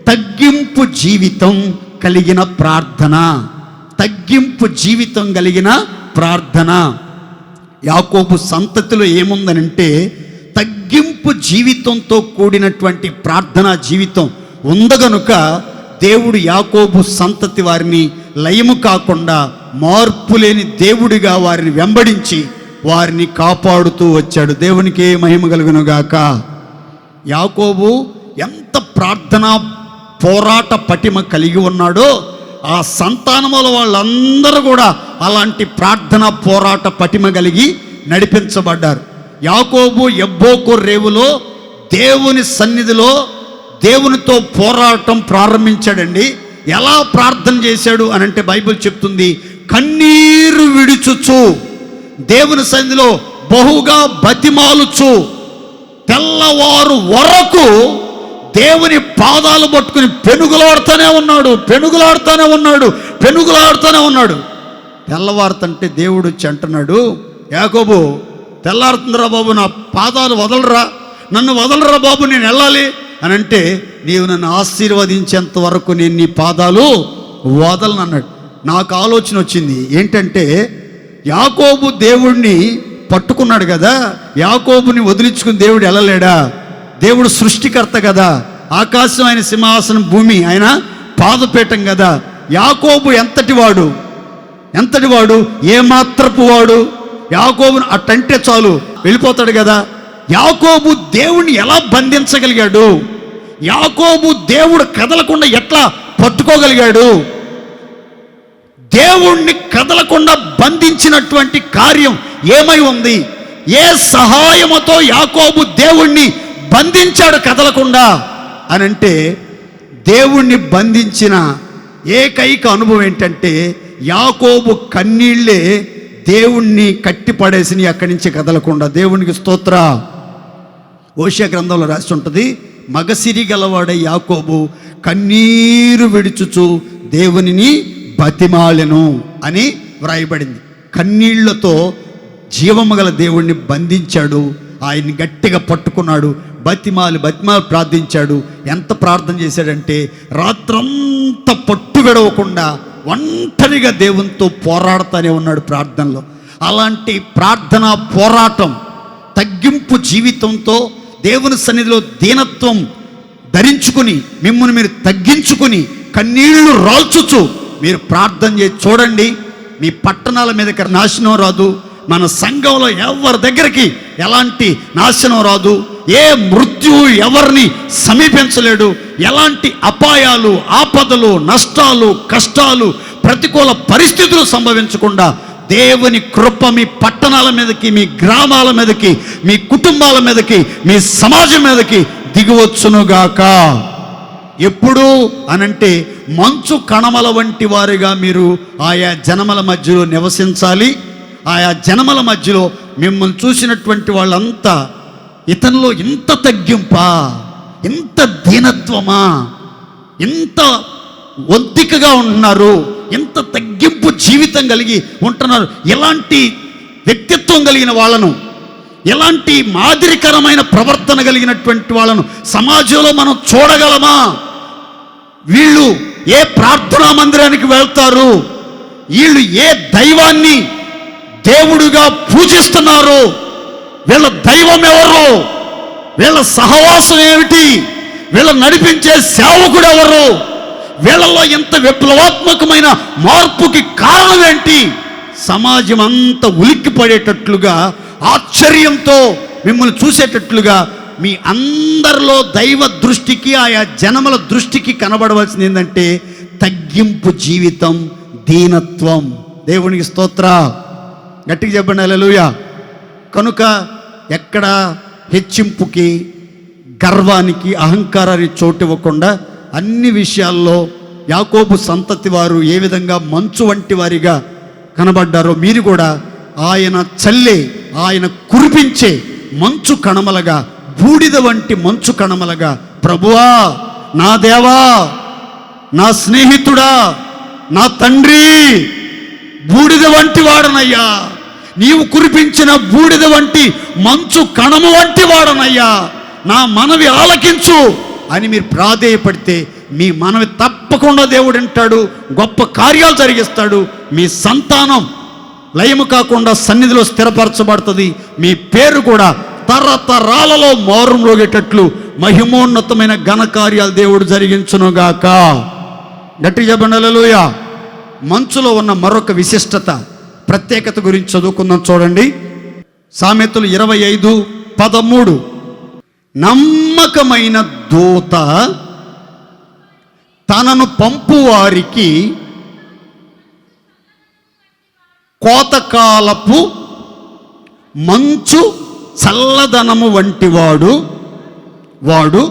తగ్గింపు జీవితం కలిగిన ప్రార్థన. తగ్గింపు జీవితం కలిగిన ప్రార్థన. యాకోబు సంతతిలో ఏముందనంటే తగ్గింపు జీవితంతో కూడినటువంటి ప్రార్థనా జీవితం ఉందగనుక దేవుడు యాకోబు సంతతి వారిని లయము కాకుండా మార్పు లేని దేవుడిగా వారిని వెంబడించి వారిని కాపాడుతూ వచ్చాడు. దేవునికి మహిమ కలుగునుగాక. యాకోబు ఎంత ప్రార్థనా పోరాట పటిమ కలిగి ఉన్నాడో ఆ సంతానముల వాళ్ళందరూ కూడా అలాంటి ప్రార్థన పోరాట పటిమ కలిగి నడిపించబడ్డారు. యాకోబు యబ్బోకు రేవులో దేవుని సన్నిధిలో దేవునితో పోరాటం ప్రారంభించాడండి. ఎలా ప్రార్థన చేశాడు అనంటే బైబిల్ చెప్తుంది, కన్నీరు విడుచుచు దేవుని సన్నిధిలో బహుగా బతిమాలుచు తెల్లవారు వరకు దేవుని పాదాలు పట్టుకుని పెనుగులాడుతూనే ఉన్నాడు. తెల్లవారుతంటే దేవుడు వచ్చి అంటున్నాడు, యాకోబు తెల్లారుతుందిరా బాబు, నా పాదాలు వదలరా, నన్ను వదలరా బాబు, నేను వెళ్ళాలి అని అంటే, నీవు నన్ను ఆశీర్వదించేంత వరకు నేను నీ పాదాలు వదలను అన్నాడు. నాకు ఆలోచన వచ్చింది ఏంటంటే, యాకోబు దేవుణ్ణి పట్టుకున్నాడు కదా, యాకోబుని వదిలించుకుని దేవుడు వెళ్ళలేడా? దేవుడు సృష్టికర్త కదా, ఆకాశం ఆయన సింహాసనం, భూమి ఆయన పాదపీఠం కదా. యాకోబు ఎంతటి వాడు, ఏమాత్రపు వాడు. యాకోబుని అట్టంటే చాలు వెళ్ళిపోతాడు కదా. యాకోబు దేవుణ్ణి ఎలా బంధించగలిగాడు? యాకోబు దేవుడు కదలకుండా ఎట్లా పట్టుకోగలిగాడు? దేవుణ్ణి కదలకుండా బంధించినటువంటి కార్యం ఏమై ఉంది? ఏ సహాయముతో యాకోబు దేవుణ్ణి బంధించాడు కదలకుండా అనంటే, దేవుణ్ణి బంధించిన ఏకైక అనుభవం ఏంటంటే యాకోబు కన్నీళ్లే దేవుణ్ణి కట్టిపడేసి అక్కడి నుంచి కదలకుండా. దేవునికి స్తోత్ర. ఓషియా గ్రంథంలో రాసి ఉంటుంది, మగసిరి గలవాడే యాకోబు కన్నీరు విడుచుచు దేవునిని బతిమాలెను అని వ్రాయబడింది. కన్నీళ్లతో జీవము గల దేవుణ్ణి బంధించాడు, ఆయన్ని గట్టిగా పట్టుకున్నాడు, బతిమాలి ప్రార్థించాడు. ఎంత ప్రార్థన చేశాడంటే రాత్రంతా పట్టు విడవకుండా ఒంటరిగా దేవునితో పోరాడుతూనే ఉన్నాడు ప్రార్థనలో. అలాంటి ప్రార్థనా పోరాటం, తగ్గింపు జీవితంతో దేవుని సన్నిధిలో దీనత్వం ధరించుకుని మిమ్మల్ని మీరు తగ్గించుకుని కన్నీళ్లు రాల్చుచు మీరు ప్రార్థన చేసి చూడండి. మీ పట్టణాల మీదకి నాశనం రాదు, మన సంఘంలో ఎవరి దగ్గరికి ఎలాంటి నాశనం రాదు, ఏ మృత్యువు ఎవరిని సమీపించలేడు, ఎలాంటి అపాయాలు, ఆపదలు, నష్టాలు, కష్టాలు, ప్రతికూల పరిస్థితులు సంభవించకుండా దేవుని కృప మీ పట్టణాల మీదకి, మీ గ్రామాల మీదకి, మీ కుటుంబాల మీదకి, మీ సమాజం మీదకి దిగివచ్చునుగాక. ఎప్పుడు అనంటే మంచు కణమల వంటి వారిగా మీరు ఆయా జనముల మధ్యలో నివసించాలి. ఆయా జనముల మధ్యలో మిమ్మల్ని చూసినటువంటి వాళ్ళంతా ఇతనిలో ఇంత తగ్గింపా, ఇంత దీనత్వమా, ఇంత ఒద్దికగా ఉంటున్నారు, ఇంత తగ్గింపు జీవితం కలిగి ఉంటున్నారు, ఎలాంటి వ్యక్తిత్వం కలిగిన వాళ్ళను, ఎలాంటి మాదిరికరమైన ప్రవర్తన కలిగినటువంటి వాళ్ళను సమాజంలో మనం చూడగలమా? వీళ్ళు ఏ ప్రార్థనా మందిరానికి వెళ్తారు, వీళ్ళు ఏ దైవాన్ని దేవుడుగా పూజిస్తున్నారు, వీళ్ళ దైవం ఎవరు, వీళ్ళ సహవాసం ఏమిటి, వీళ్ళ నడిపించే సేవకుడు ఎవరు, వీళ్ళలో ఎంత విప్లవాత్మకమైన మార్పుకి కారణం ఏంటి? సమాజం అంతా ఉలిక్కి పడేటట్లుగా, ఆశ్చర్యంతో మిమ్మల్ని చూసేటట్లుగా మీ అందరిలో దైవ దృష్టికి ఆయా జనముల దృష్టికి కనబడవలసింది ఏంటంటే తగ్గింపు జీవితం, దీనత్వం. దేవునికి స్తోత్ర. గట్టిగా చెప్పండి హల్లెలూయా. కనుక ఎక్కడ హెచ్చింపుకి, గర్వానికి, అహంకారానికి చోటు ఇవ్వకుండా అన్ని విషయాల్లో యాకోబు సంతతి వారు ఏ విధంగా మంచు వంటి వారిగా కనబడ్డారో మీరు కూడా ఆయన చల్లే, ఆయన కురిపించే మంచు కణమలగా, బూడిద వంటి మంచు కణమలగా, ప్రభువా, నా దేవా, నా స్నేహితుడా, నా తండ్రి, బూడిద వంటి వాడనయ్యా, నీవు కురిపించిన బూడిద వంటి మంచు కణము వంటి వాడనయ్యా, నా మనవి ఆలకించు అని మీరు ప్రాధేయపడితే మీ మనవి తప్పకుండా దేవుడు వింటాడు, గొప్ప కార్యాలు జరిగిస్తాడు. మీ సంతానం లయము కాకుండా సన్నిధిలో స్థిరపరచబడుతుంది. మీ పేరు కూడా తరతరాలలో మోరంలోగేటట్లు మహిమోన్నతమైన ఘనకార్యాలు దేవుడు జరిగించునుగాక. గట్టిగా చెప్పండి హల్లెలూయా. మంచులో ఉన్న మరొక విశిష్టత, ప్రత్యేకత గురించి చదువుకుందాం. చూడండి, సామెతలు 25:13. నమ్మకమైన దూత తనను పంపువారికి కోతకాలపు మంచు చల్లదనము వంటివాడు, వాడు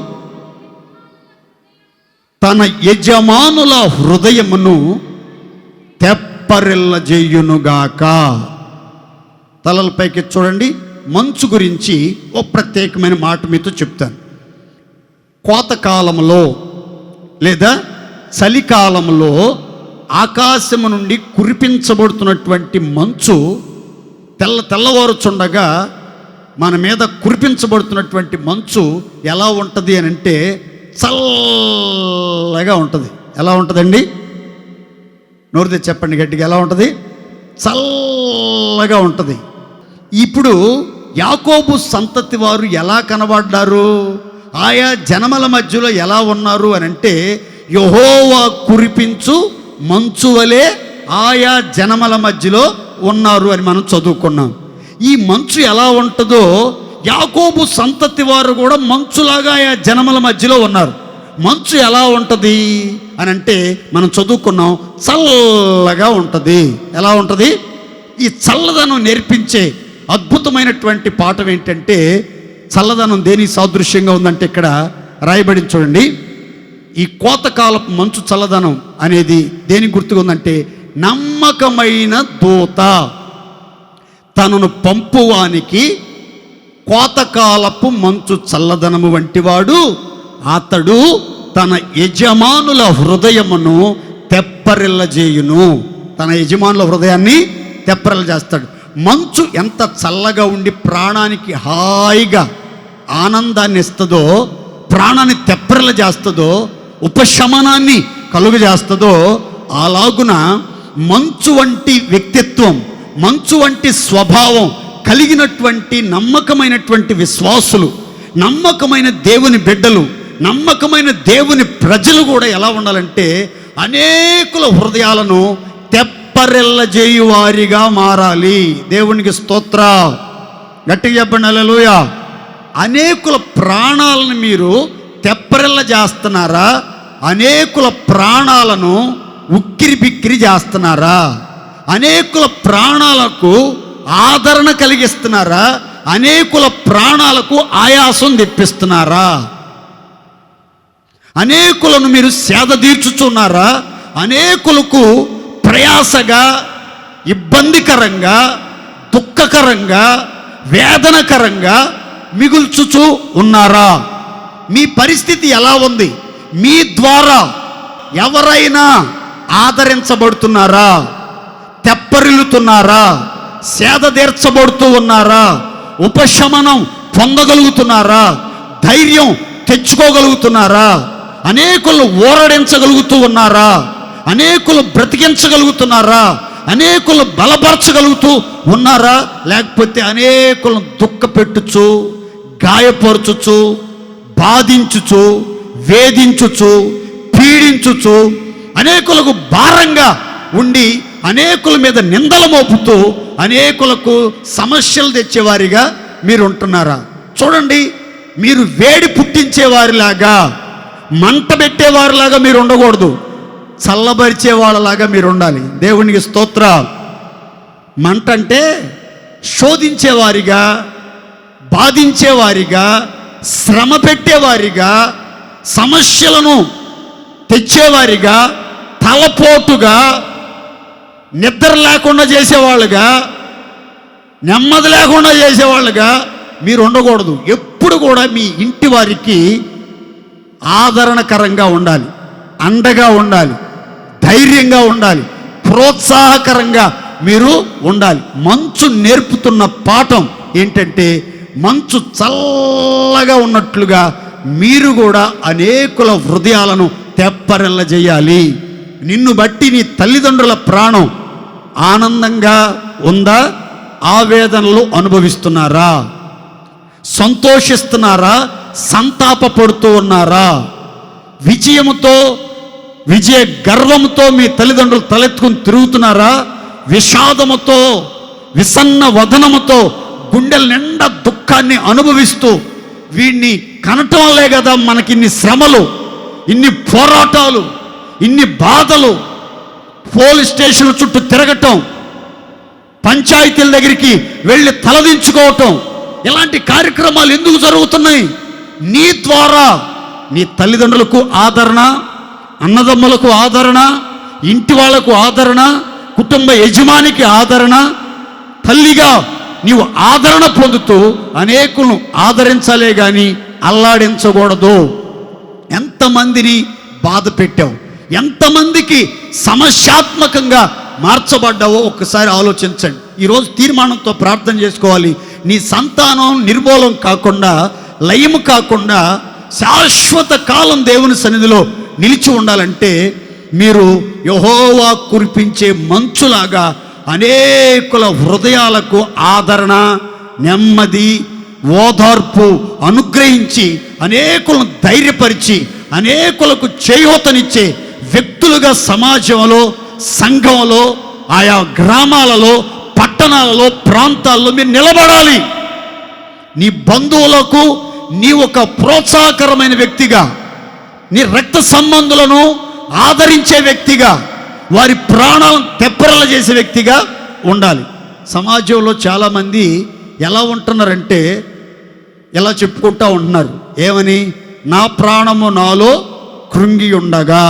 తన యజమానుల హృదయమును తెప్పరిల్లజేయునుగాక. తలలపైకి చూడండి. మంచు గురించి ఓ ప్రత్యేకమైన మాట మీతో చెప్తాను. కోతకాలంలో లేదా చలికాలంలో ఆకాశము నుండి కురిపించబడుతున్నటువంటి మంచు తెల్లవారుచుండగా మన మీద కురిపించబడుతున్నటువంటి మంచు ఎలా ఉంటుంది అని అంటే చల్లగా ఉంటుంది. ఎలా ఉంటుందండి? నోరుదే చెప్పండి గట్టిగా. ఎలా ఉంటుంది? చల్లగా ఉంటుంది. ఇప్పుడు యాకోబు సంతతి వారు ఎలా కనబడ్డారు, ఆయా జనముల మధ్యలో ఎలా ఉన్నారు అని అంటే యెహోవా కురిపించు మంచు వలె ఆయా జనముల మధ్యలో ఉన్నారు అని మనం చదువుకున్నాం. ఈ మంచు ఎలా ఉంటుందో యాకోబు సంతతి వారు కూడా మంచులాగా ఆయా జనముల మధ్యలో ఉన్నారు. మంచు ఎలా ఉంటుంది అని అంటే మనం చదువుకున్నాం, చల్లగా ఉంటుంది. ఎలా ఉంటుంది? ఈ చల్లదనం నేర్పించే అద్భుతమైనటువంటి పాఠం ఏంటంటే, చల్లదనం దేనికి సాదృశ్యంగా ఉందంటే ఇక్కడ రాయబడి చూడండి. ఈ కోతకాలపు మంచు చల్లదనం అనేది దేనికి గుర్తుగా ఉందంటే, నమ్మకమైన దూత తనను పంపువానికి కోతకాలపు మంచు చల్లదనము వంటివాడు, అతడు తన యజమానుల హృదయమును తెప్పరిల్లజేయును. తన యజమానుల హృదయాన్ని తెప్పరిల్ల చేస్తాడు. మంచు ఎంత చల్లగా ఉండి ప్రాణానికి హాయిగా ఆనందాన్ని ఇస్తుందో, ప్రాణాన్ని తెప్పరిల్ల చేస్తుందో, ఉపశమనాన్ని కలుగు చేస్తుందో, అలాగున మంచు వంటి వ్యక్తిత్వం, మంచు వంటి స్వభావం కలిగినటువంటి నమ్మకమైనటువంటి విశ్వాసులు, నమ్మకమైన దేవుని బిడ్డలు, నమ్మకమైన దేవుని ప్రజలు కూడా ఎలా ఉండాలంటే అనేకుల హృదయాలను తెప్పరిల్లజేయు వారిగా మారాలి. దేవునికి స్తోత్ర. గట్టిగా చెప్పండి హల్లెలూయా. అనేకుల ప్రాణాలను మీరు తెప్పరిల్ల చేస్తున్నారా? అనేకుల ప్రాణాలను ఉక్కిరి బిక్కిరి చేస్తున్నారా? అనేకుల ప్రాణాలకు ఆదరణ కలిగిస్తున్నారా? అనేకుల ప్రాణాలకు ఆయాసం తెప్పిస్తున్నారా? అనేకులను మీరు సేద తీర్చుచున్నారా? అనేకులకు ప్రయాసగా, ఇబ్బందికరంగా, దుఃఖకరంగా, వేదనకరంగా మిగుల్చుచూ ఉన్నారా? మీ పరిస్థితి ఎలా ఉంది? మీ ద్వారా ఎవరైనా ఆదరించబడుతున్నారా? తెప్పరిల్లుతున్నారా? సేద తీర్చబడుతూ ఉన్నారా? ఉపశమనం పొందగలుగుతున్నారా? ధైర్యం తెచ్చుకోగలుగుతున్నారా? అనేకులు ఊరడించగలుగుతూ ఉన్నారా? అనేకులు బ్రతికించగలుగుతున్నారా? అనేకులు బలపరచగలుగుతూ ఉన్నారా? లేకపోతే అనేకులను దుఃఖపెట్టుచు, గాయపరచుచు, బాధించుచు, వేధించుచు, పీడించుచు, అనేకులకు భారంగా ఉండి అనేకుల మీద నిందలు మోపుతూ అనేకులకు సమస్యలు తెచ్చేవారిగా మీరు ఉంటున్నారా? చూడండి, మీరు వేడి పుట్టించేవారిలాగా, మంట పెట్టేవారిలాగా మీరు ఉండకూడదు, చల్లబరిచే వాళ్ళలాగా మీరు ఉండాలి. దేవునికి స్తోత్రం. మంట అంటే శోధించేవారిగా, బాధించేవారిగా, శ్రమ పెట్టేవారిగా, సమస్యలను తెచ్చేవారిగా, తలపోటుగా, నిద్ర లేకుండా చేసేవాళ్ళుగా, నెమ్మది లేకుండా చేసేవాళ్ళుగా మీరు ఉండకూడదు. ఎప్పుడు కూడా మీ ఇంటి వారికి ఆదరణకరంగా ఉండాలి, అండగా ఉండాలి, ధైర్యంగా ఉండాలి, ప్రోత్సాహకరంగా మీరు ఉండాలి. మంచు నేర్పుతున్న పాఠం ఏంటంటే, మంచు చల్లగా ఉన్నట్లుగా మీరు కూడా అనేకుల హృదయాలను తెప్పరిల్లజేయాలి. నిన్ను బట్టి నీ తల్లిదండ్రుల ప్రాణం ఆనందంగా ఉందా? ఆవేదనలు అనుభవిస్తున్నారా? సంతోషిస్తున్నారా? సంతాపపడుతూ ఉన్నారా? విజయముతో, విజయ గర్వంతో మీ తల్లిదండ్రులు తలెత్తుకుని తిరుగుతున్నారా? విషాదముతో, విసన్న వదనముతో, గుండెల నిండా దుఃఖాన్ని అనుభవిస్తూ, వీడిని కనటం వల్లే కదా మనకిన్ని శ్రమలు, ఇన్ని పోరాటాలు, ఇన్ని బాధలు, పోలీస్ స్టేషన్ల చుట్టూ తిరగటం, పంచాయతీల దగ్గరికి వెళ్ళి తలదించుకోవటం, ఇలాంటి కార్యక్రమాలు ఎందుకు జరుగుతున్నాయి? నీ ద్వారా నీ తల్లిదండ్రులకు ఆదరణ, అన్నదమ్ములకు ఆదరణ, ఇంటి వాళ్లకు ఆదరణ, కుటుంబ యజమానికి ఆదరణ, తల్లిగా నీవు ఆదరణ పొందుతూ అనేకులను ఆదరించాలే కానీ అల్లాడించకూడదు. ఎంతమందిని బాధ పెట్టావు, ఎంతమందికి సమస్యాత్మకంగా మార్చబడ్డావో ఒక్కసారి ఆలోచించండి. ఈరోజు తీర్మానంతో ప్రార్థన చేసుకోవాలి. నీ సంతానం నిర్మూలం కాకుండా, లయము కాకుండా శాశ్వత కాలం దేవుని సన్నిధిలో నిలిచి ఉండాలంటే మీరు యెహోవా కురిపించే మంచులాగా అనేకుల హృదయాలకు ఆదరణ, నెమ్మది, ఓదార్పు అనుగ్రహించి, అనేకులను ధైర్యపరిచి, అనేకులకు చేయూతనిచ్చే వ్యక్తులుగా సమాజంలో, సంఘంలో, ఆయా గ్రామాలలో, పట్టణాలలో, ప్రాంతాల్లో మీరు నిలబడాలి. నీ బంధువులకు నీ ఒక ప్రోత్సాహకరమైన వ్యక్తిగా, నీ రక్త సంబంధులను ఆదరించే వ్యక్తిగా, వారి ప్రాణాలను తెప్పరల చేసే వ్యక్తిగా ఉండాలి. సమాజంలో చాలామంది ఎలా ఉంటున్నారంటే, ఎలా చెప్పుకుంటూ ఉంటున్నారు, ఏమని? నా ప్రాణము నాలో కృంగి ఉండగా,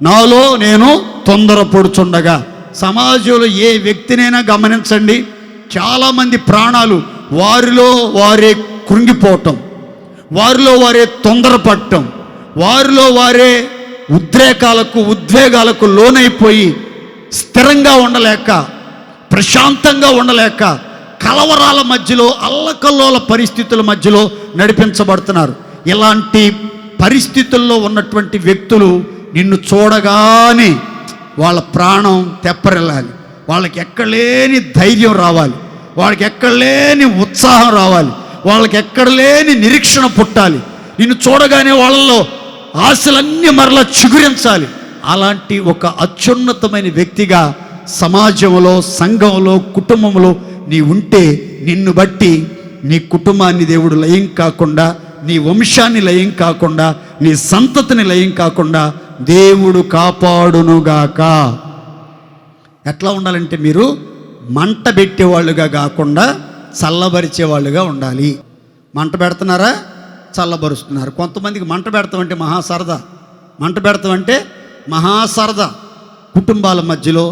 నాలో నేను తొందరపడుచుండగా. సమాజంలో ఏ వ్యక్తినైనా గమనించండి, చాలామంది ప్రాణాలు వారిలో వారే కృంగిపోవటం, వారిలో వారే తొందరపడటం, వారిలో వారే ఉద్వేగాలకు లోనైపోయి స్థిరంగా ఉండలేక, ప్రశాంతంగా ఉండలేక, కలవరాల మధ్యలో, అల్లకల్లోల పరిస్థితుల మధ్యలో నడిపించబడుతున్నారు. ఇలాంటి పరిస్థితుల్లో ఉన్నటువంటి వ్యక్తులు నిన్ను చూడగానే వాళ్ళ ప్రాణం తెప్పరిల్లాలి, వాళ్ళకి ఎక్కడలేని ధైర్యం రావాలి, వాళ్ళకి ఎక్కడలేని ఉత్సాహం రావాలి, వాళ్ళకి ఎక్కడలేని నిరీక్షణ పుట్టాలి. నిన్ను చూడగానే వాళ్ళలో ఆశలన్నీ మరలా చిగురించాలి. అలాంటి ఒక అత్యున్నతమైన వ్యక్తిగా సమాజంలో, సంఘంలో, కుటుంబంలో నీ ఉంటే నిన్ను బట్టి నీ కుటుంబాన్ని దేవుడు లయం కాకుండా, నీ వంశాన్ని లయం కాకుండా, నీ సంతతిని లయం కాకుండా దేవుడు కాపాడునుగాక. ఎట్లా ఉండాలంటే మీరు మంట పెట్టేవాళ్ళుగా కాకుండా చల్లబరిచేవాళ్ళుగా ఉండాలి. మంట పెడుతున్నారా? చల్లబరుస్తున్నారు. కొంతమందికి మంట పెడతామంటే మహాసరదా, మంట పెడతామంటే మహాసరదా. కుటుంబాల మధ్యలో,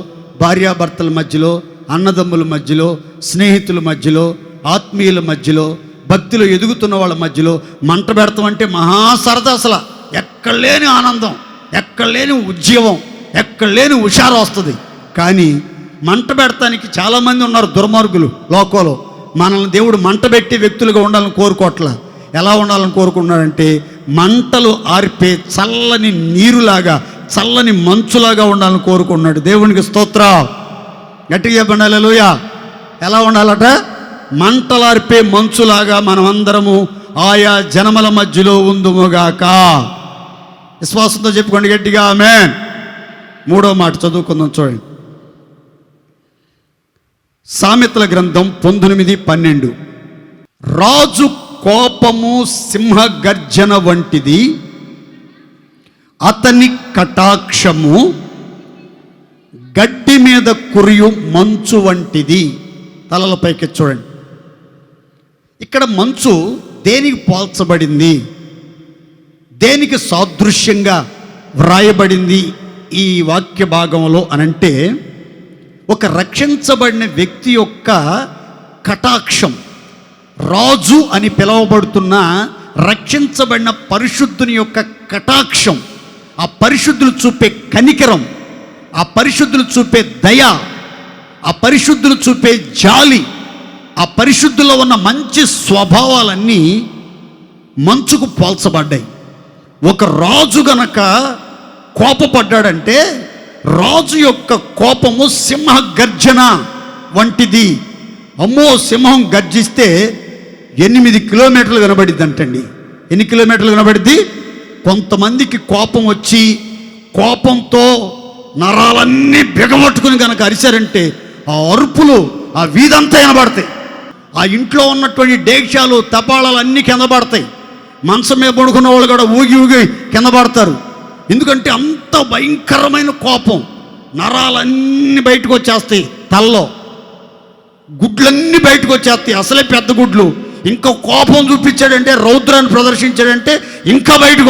భార్యాభర్తల మధ్యలో, అన్నదమ్ముల మధ్యలో, స్నేహితుల మధ్యలో, ఆత్మీయుల మధ్యలో, భక్తిలో ఎదుగుతున్న వాళ్ళ మధ్యలో మంట పెడతామంటే మహాసరదా. అసలు ఎక్కడలేని ఆనందం, ఎక్కడలేని ఉద్యమం, ఎక్కడలేని హుషారు వస్తుంది. కానీ మంట పెడతానికి చాలామంది ఉన్నారు దుర్మార్గులు లోకంలో. మనల్ని దేవుడు మంట పెట్టే వ్యక్తులుగా ఉండాలని కోరుకోవట్లా. ఎలా ఉండాలని కోరుకున్నాడంటే మంటలు ఆర్పే చల్లని నీరులాగా, చల్లని మంచులాగా ఉండాలని కోరుకున్నాడు. దేవునికి స్తోత్రం. గట్టిగా చెప్పండి హల్లెలూయా. ఎలా ఉండాలట? మంటలార్పే మంచులాగా మనమందరము ఆయా జనముల మధ్యలో ఉందుముగాక. విశ్వాసంతో చెప్పుకోండి గట్టిగా ఆమేన్. 3వ మాట చదువుకుందాం, చూడండి. సామెతల గ్రంథం 19:12. రాజు కోపము సింహ గర్జన వంటిది, అతని కటాక్షము గడ్డి మీద కురియు మంచు వంటిది. తలల పైకి చూడండి. ఇక్కడ మంచు దేనికి పోల్చబడింది, దేనికి సాదృశ్యంగా వ్రాయబడింది ఈ వాక్య భాగంలో అనంటే, ఒక రక్షించబడిన వ్యక్తి యొక్క కటాక్షం, రాజు అని పిలువబడుతున్న రక్షించబడిన పరిశుద్ధుని యొక్క కటాక్షం, ఆ పరిశుద్ధులు చూపే కనికరం, ఆ పరిశుద్ధులు చూపే దయ, ఆ పరిశుద్ధులు చూపే జాలి, ఆ పరిశుద్ధులో ఉన్న మంచి స్వభావాలన్నీ మంచుకు పోల్చబడ్డాయి. ఒక రాజు గనక కోపపడ్డాడంటే రాజు యొక్క కోపము సింహ గర్జన వంటిది. అమ్మో, సింహం గర్జిస్తే 8 కిలోమీటర్లు కనబడిద్ది అంటండి. ఎన్ని కిలోమీటర్లు కనబడిద్ది? కొంతమందికి కోపం వచ్చి కోపంతో నరాలన్నీ బిగమట్టుకుని కనుక అరిశారంటే ఆ అరుపులు ఆ వీధంతా వినబడతాయి. ఆ ఇంట్లో ఉన్నటువంటి డేక్షాలు తపాళాలు అన్నీ కింద పడతాయి. మంచం మీద పడుకున్న వాళ్ళు కూడా ఊగి ఊగి కింద పడతారు. ఎందుకంటే అంత భయంకరమైన కోపం. నరాలన్నీ బయటకు వచ్చేస్తాయి, తల్లో గుడ్లన్నీ బయటకు వచ్చేస్తాయి, అసలే పెద్ద గుడ్లు. ఇంకా కోపం చూపించాడంటే, రౌద్రాన్ని ప్రదర్శించాడంటే ఇంకా బయటకు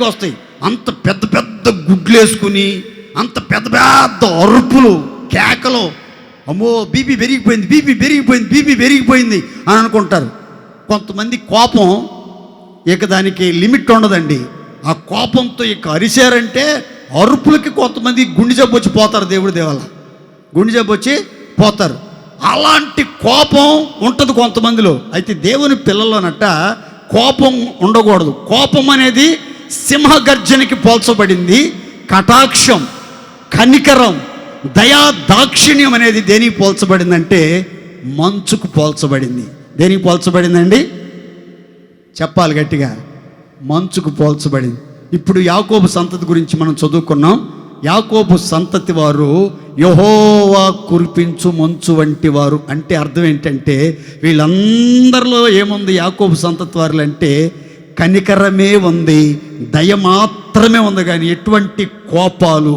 వస్తాయి. అంత పెద్ద పెద్ద గుడ్లు వేసుకుని, అంత పెద్ద పెద్ద అరుపులు, కేకలు. అమ్మో, బీపీ పెరిగిపోయింది అని అనుకుంటారు. కొంతమంది కోపం ఇక దానికి లిమిట్ ఉండదండి. ఆ కోపంతో ఇక అరిశారంటే అరుపులకి కొంతమంది గుండె జబ్బు వచ్చి పోతారు. దేవుడి దేవాల గుండె జబ్బు వచ్చి పోతారు. అలాంటి కోపం ఉంటుంది కొంతమందిలో. అయితే దేవుని పిల్లల్లోనట కోపం ఉండకూడదు. కోపం అనేది సింహ గర్జనకి పోల్చబడింది. కటాక్షం, కనికరం, దయా దాక్షిణ్యం అనేది దేనికి పోల్చబడిందంటే మంచుకు పోల్చబడింది. దేనికి పోల్చబడిందండి? చెప్పాలి గట్టిగా. మంచుకు పోల్చబడింది. ఇప్పుడు యాకోబు సంతతి గురించి మనం చదువుకున్నాం. యాకోబు సంతతి వారు యెహోవా కురిపించు మంచు వంటి వారు. అంటే అర్థం ఏంటంటే, వీళ్ళందరిలో ఏముంది యాకోబు సంతతి వారు అంటే? కనికరమే ఉంది, దయ మాత్రమే ఉంది. కానీ ఎటువంటి కోపాలు,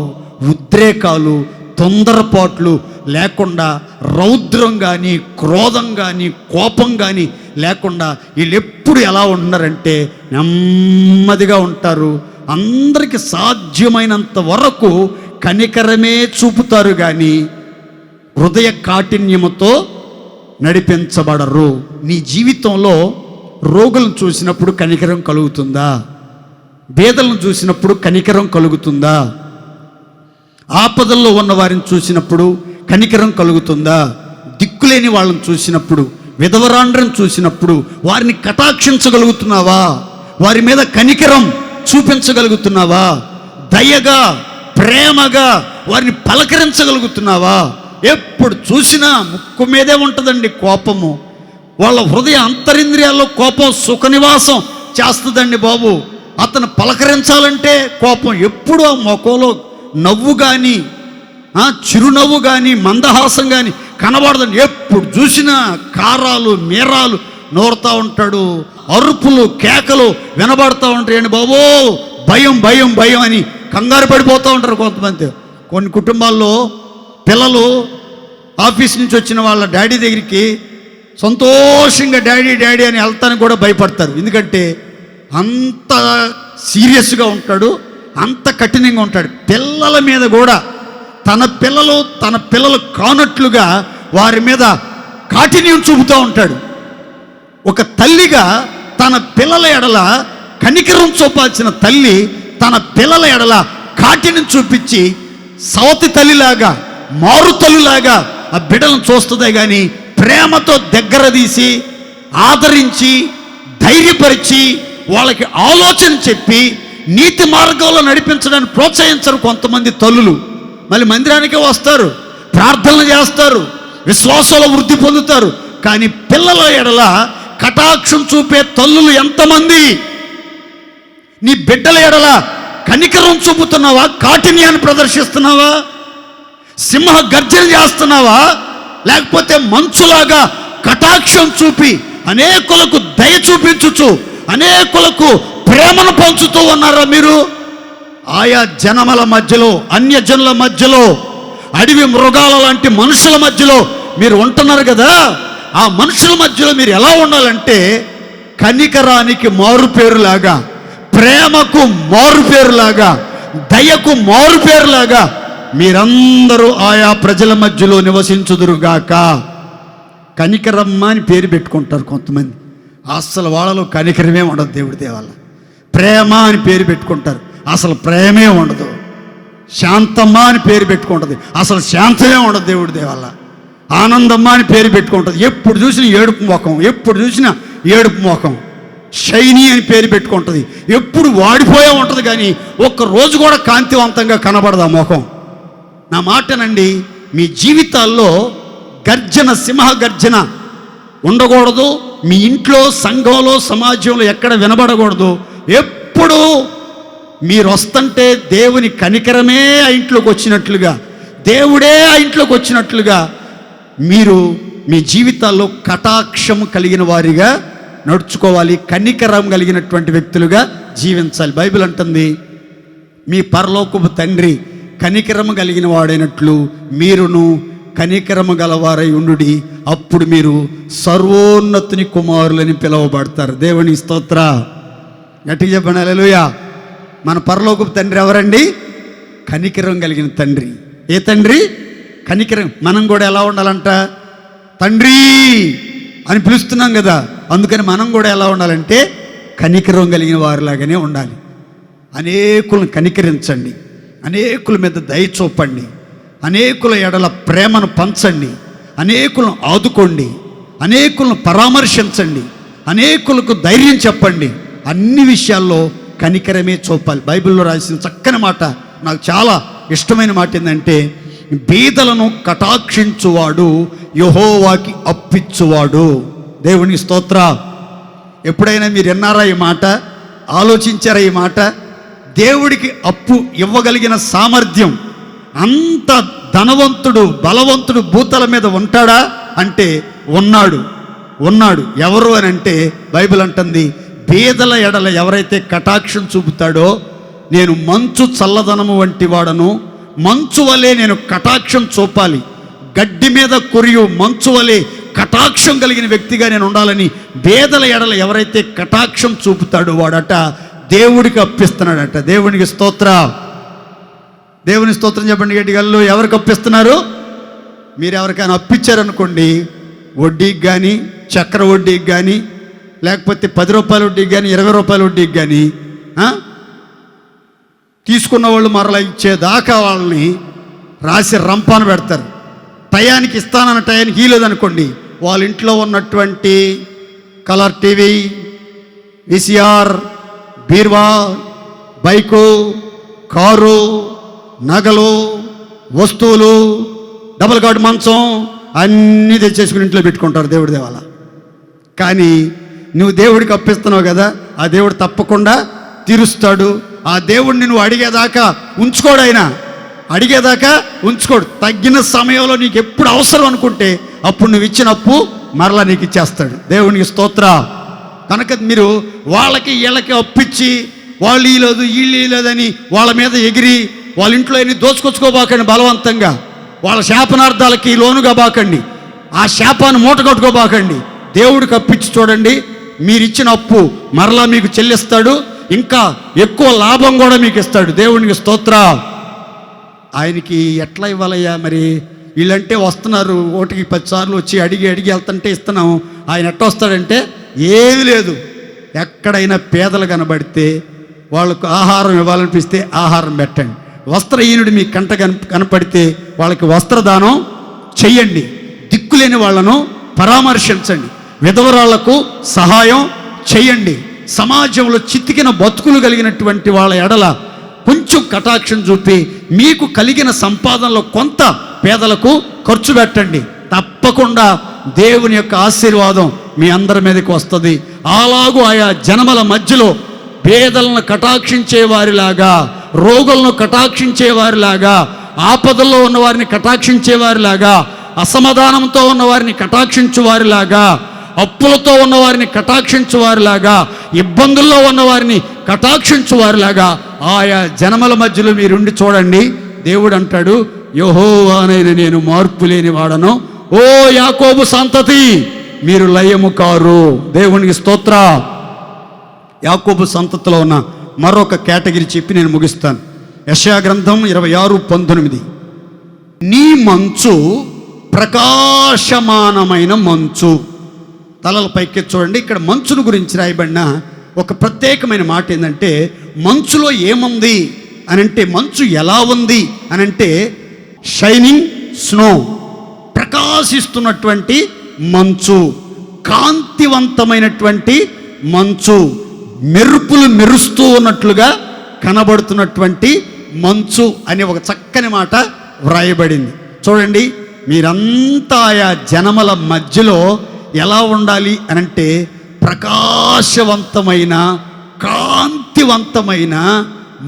ఉద్రేకాలు, తొందరపాట్లు లేకుండా, రౌద్రం కానీ, క్రోధం కానీ, కోపం కానీ లేకుండా వీళ్ళు ఎప్పుడు ఎలా ఉన్నారంటే నెమ్మదిగా ఉంటారు. అందరికీ సాధ్యమైనంత వరకు కనికరమే చూపుతారు, కానీ హృదయ కాఠిన్యముతో నడిపించబడరు. నీ జీవితంలో రోగులను చూసినప్పుడు కనికరం కలుగుతుందా? బేదలను చూసినప్పుడు కనికరం కలుగుతుందా? ఆపదల్లో ఉన్న వారిని చూసినప్పుడు కనికరం కలుగుతుందా? దిక్కులేని వాళ్ళని చూసినప్పుడు, విధవరాండ్రని చూసినప్పుడు వారిని కటాక్షించగలుగుతున్నావా? వారి మీద కనికరం చూపించగలుగుతున్నావా? దయగా, ప్రేమగా వారిని పలకరించగలుగుతున్నావా? ఎప్పుడు చూసినా ముక్కు మీదే ఉంటుందండి కోపము. వాళ్ళ హృదయ అంతరింద్రియాల్లో కోపం సుఖనివాసం చేస్తుందండి బాబు. అతను పలకరించాలంటే కోపం. ఎప్పుడు ఆ ముఖంలో నవ్వు కానీ, చిరునవ్వు కానీ, మందహాసం కానీ కనబడదండి. ఎప్పుడు చూసినా కారాలు మీరాలు నోరుతూ ఉంటాడు, అరుపులు కేకలు వినబడతా ఉంటాయండి బాబో. భయం భయం భయం అని కంగారు పడిపోతూ ఉంటారు కొంతమంది. కొన్ని కుటుంబాల్లో పిల్లలు ఆఫీస్ నుంచి వచ్చిన వాళ్ళ డాడీ దగ్గరికి సంతోషంగా డాడీ డాడీ అని వెళ్తానికి కూడా భయపడతారు. ఎందుకంటే అంత సీరియస్గా ఉంటాడు, అంత కఠినంగా ఉంటాడు. పిల్లల మీద కూడా తన పిల్లలు కానట్లుగా వారి మీద కాఠిన్యం చూపుతూ ఉంటాడు. ఒక తల్లిగా తన పిల్లల ఎడల కనికరం చూపాల్సిన తల్లి తన పిల్లల ఎడల కాఠిన్యం చూపించి సవతి తల్లిలాగా, మారు తల్లిలాగా ఆ బిడ్డలను చూస్తుందే కానీ ప్రేమతో దగ్గర తీసి ఆదరించి ధైర్యపరిచి వాళ్ళకి ఆలోచన చెప్పి నీతి మార్గంలో నడిపించడానికి ప్రోత్సహించరు కొంతమంది తల్లులు. మళ్ళీ మందిరానికే వస్తారు, ప్రార్థనలు చేస్తారు, విశ్వాసంలో వృద్ధి పొందుతారు. కానీ పిల్లల ఎడల కటాక్షం చూపే తల్లులు ఎంతమంది? నీ బిడ్డల ఎడల కనికరం చూపుతున్నావా? కాఠిన్యాన్ని ప్రదర్శిస్తున్నావా? సింహ గర్జన చేస్తున్నావా? లేకపోతే మంచులాగా కటాక్షం చూపి అనేకులకు దయ చూపించుచు అనేకులకు ప్రేమను పంచుతూ ఉన్నారా మీరు? ఆయా జనముల మధ్యలో, అన్యజనుల మధ్యలో, అడవి మృగాల లాంటి మనుషుల మధ్యలో మీరు ఉంటున్నారు కదా. ఆ మనుషుల మధ్యలో మీరు ఎలా ఉండాలంటే కనికరానికి మారుపేరులాగా, ప్రేమకు మారుపేరులాగా, దయకు మారుపేరులాగా మీరందరూ ఆయా ప్రజల మధ్యలో నివసించుదురుగాక. కనికరమ్మ అని పేరు పెట్టుకుంటారు కొంతమంది, అసలు వాళ్ళలో కనికరమే ఉండదు. దేవుడి దేవాల ప్రేమ అని పేరు పెట్టుకుంటారు, అసలు ప్రేమే ఉండదు. శాంతమ్మ అని పేరు పెట్టుకుంటుంది, అసలు శాంతమే ఉండదు. దేవుడి దేవాల ఆనందమ్మ అని పేరు పెట్టుకుంటుంది, ఎప్పుడు చూసినా ఏడుపు ముఖం, ఎప్పుడు చూసినా ఏడుపు ముఖం. షైనీ అని పేరు పెట్టుకుంటుంది, ఎప్పుడు వాడిపోయే ఉంటుంది, కానీ ఒక్కరోజు కూడా కాంతివంతంగా కనబడదు ఆ ముఖం. నా మాటనండి, మీ జీవితాల్లో గర్జన, సింహ గర్జన ఉండకూడదు. మీ ఇంట్లో, సంఘంలో, సమాజంలో ఎక్కడ వినబడకూడదు. ఎప్పుడు మీరు వస్తుంటే దేవుని కనికరమే ఆ ఇంట్లోకి వచ్చినట్లుగా, దేవుడే ఆ ఇంట్లోకి వచ్చినట్లుగా మీరు మీ జీవితాల్లో కటాక్షం కలిగిన వారిగా నడుచుకోవాలి, కనికరం కలిగినటువంటి వ్యక్తులుగా జీవించాలి. బైబిల్ అంటుంది, మీ పరలోకపు తండ్రి కనికరము కలిగిన వాడైనట్లు మీరును కనికరము గలవారై ఉండుడి, అప్పుడు మీరు సర్వోన్నతుని కుమారులని పిలువబడతారు. దేవుని స్తోత్ర. గట్టిగా చెప్పండి హల్లెలూయా. మన పరలోకపు తండ్రి ఎవరండి? కనికరం కలిగిన తండ్రి. ఏ తండ్రి? కనికరం. మనం కూడా ఎలా ఉండాలంట? తండ్రి అని పిలుస్తున్నాం కదా, అందుకని మనం కూడా ఎలా ఉండాలంటే కనికరం కలిగిన వారిలాగానే ఉండాలి. అనేకులను కనికరించండి, అనేకుల మీద దయ చూపండి, అనేకుల ఎడల ప్రేమను పంచండి, అనేకులను ఆదుకోండి, అనేకులను పరామర్శించండి, అనేకులకు ధైర్యం చెప్పండి. అన్ని విషయాల్లో కనికరమే చూపాలి. బైబిల్లో రాసిన చక్కని మాట, నాకు చాలా ఇష్టమైన మాట ఏంటంటే, బీదలను కటాక్షించువాడు యెహోవాకి అప్పిచ్చువాడు. దేవుని స్తోత్ర. ఎప్పుడైనా మీరు విన్నారా ఈ మాట? ఆలోచించారా ఈ మాట? దేవుడికి అప్పు ఇవ్వగలిగిన సామర్థ్యం అంత ధనవంతుడు, బలవంతుడు భూతల మీద ఉంటాడా అంటే ఉన్నాడు. ఎవరు అని అంటే బైబిల్ అంటుంది, బీదల ఎడల ఎవరైతే కటాక్షం చూపుతాడో, నేను మంచు చల్లదనము వంటి వాడను, మంచు వలె నేను కటాక్షం చూపాలి, గడ్డి మీద కురియు మంచు వలె కటాక్షం కలిగిన వ్యక్తిగా నేను ఉండాలని బీదల ఎడల ఎవరైతే కటాక్షం చూపుతాడో వాడట దేవుడికి అప్పిస్తున్నాడట. దేవునికి స్తోత్ర. దేవుని స్తోత్రం చెప్పండి గట్టిగా. ఎవరికి అప్పిస్తున్నారు? మీరు ఎవరికైనా అప్పిచ్చారనుకోండి, వడ్డీకి కానీ, చక్ర వడ్డీకి కానీ, లేకపోతే 10 రూపాయల వడ్డీకి కానీ, 20 రూపాయల వడ్డీకి కానీ, తీసుకున్న వాళ్ళు మరలా ఇచ్చేదాకా వాళ్ళని రాసి రంపాన పెడతారు. టయానికి ఇస్తానన్న టయానికి ఇవ్వలేదనుకోండి, వాళ్ళ ఇంట్లో ఉన్నటువంటి కలర్ టీవీ, విసిఆర్, బీర్వా, బైకు, కారు, నగలు, వస్తువులు, డబుల్ కార్డు మంచం అన్నీ తెచ్చేసుకుని ఇంట్లో పెట్టుకుంటారు దేవుడి దేవాల. కానీ నువ్వు దేవుడికి అప్పిస్తున్నావు కదా, ఆ దేవుడు తప్పకుండా తీరుస్తాడు. ఆ దేవుడిని నువ్వు అడిగేదాకా ఉంచుకోడు. ఆయన అడిగేదాకా ఉంచుకోడు. తగ్గిన సమయంలో నీకు ఎప్పుడు అవసరం అనుకుంటే అప్పుడు నువ్వు ఇచ్చిన అప్పు మరలా నీకు ఇచ్చేస్తాడు. దేవునికి స్తోత్ర. కనుక మీరు వాళ్ళకి వీళ్ళకి అప్పిచ్చి వాళ్ళు వీళ్ళు లేదని వాళ్ళ మీద ఎగిరి వాళ్ళ ఇంట్లో ఎన్ని దోచుకొచ్చుకోబాకండి బలవంతంగా. వాళ్ళ శాపనార్థాలకి లోనుగా బాకండి, ఆ శాపాన్ని మూట కట్టుకోబాకండి. దేవుడికి అప్పిచ్చి చూడండి, మీరిచ్చిన అప్పు మరలా మీకు చెల్లిస్తాడు, ఇంకా ఎక్కువ లాభం కూడా మీకు ఇస్తాడు. దేవునికి స్తోత్ర. ఆయనకి ఎట్లా ఇవ్వాలయ్యా మరి? వీళ్ళంటే వస్తున్నారు, ఒకటికి 10 సార్లు వచ్చి అడిగి వెళ్తుంటే ఇస్తున్నాం. ఆయన ఎట్లా వస్తాడంటే ఏమీ లేదు. ఎక్కడైనా పేదలు కనబడితే వాళ్ళకు ఆహారం ఇవ్వాలనిపిస్తే ఆహారం పెట్టండి. వస్త్రహీనుడు మీ కంట కనపడితే వాళ్ళకి వస్త్రదానం చెయ్యండి. దిక్కులేని వాళ్ళను పరామర్శించండి. విధవరాళ్లకు సహాయం చెయ్యండి. సమాజంలో చితికిన బతుకులు కలిగినటువంటి వాళ్ళ ఎడల కొంచెం కటాక్షం చూపి మీకు కలిగిన సంపాదనలో కొంత పేదలకు ఖర్చు పెట్టండి. తప్పకుండా దేవుని యొక్క ఆశీర్వాదం మీ అందరి మీదకి వస్తుంది. అలాగూ ఆయా జనముల మధ్యలో పేదలను కటాక్షించే వారిలాగా, రోగులను కటాక్షించే వారిలాగా, ఆపదల్లో ఉన్నవారిని కటాక్షించే వారిలాగా, అసమాధానంతో ఉన్నవారిని కటాక్షించే వారిలాగా, అప్పులతో ఉన్నవారిని కటాక్షించువారిలాగా, ఇబ్బందుల్లో ఉన్నవారిని కటాక్షించువారిలాగా ఆయా జనముల మధ్యలో మీరుండి చూడండి. దేవుడు అంటాడు, యెహోవానైన నేను మార్పు లేని వాడను, ఓ యాకోబు సంతతి మీరు లయము కారు. దేవునికి స్తోత్ర. యాకోబు సంతతిలో ఉన్న మరొక కేటగిరీ చెప్పి నేను ముగిస్తాను. యెషయా గ్రంథం 26:19. నీ మంచు ప్రకాశమానమైన మంచు. తలల పైకి చూడండి. ఇక్కడ మంచును గురించి రాయబడిన ఒక ప్రత్యేకమైన మాట ఏంటంటే, మంచులో ఏముంది అనంటే, మంచు ఎలా ఉంది అనంటే షైనింగ్ స్నో, ప్రకాశిస్తున్నటువంటి మంచు, కాంతివంతమైనటువంటి మంచు, మెరుపులు మెరుస్తూ ఉన్నట్లుగా కనబడుతున్నటువంటి మంచు అనే ఒక చక్కని మాట వ్రాయబడింది. చూడండి, మీరంతా ఆయా జనముల మధ్యలో ఎలా ఉండాలి అనంటే ప్రకాశవంతమైన కాంతివంతమైన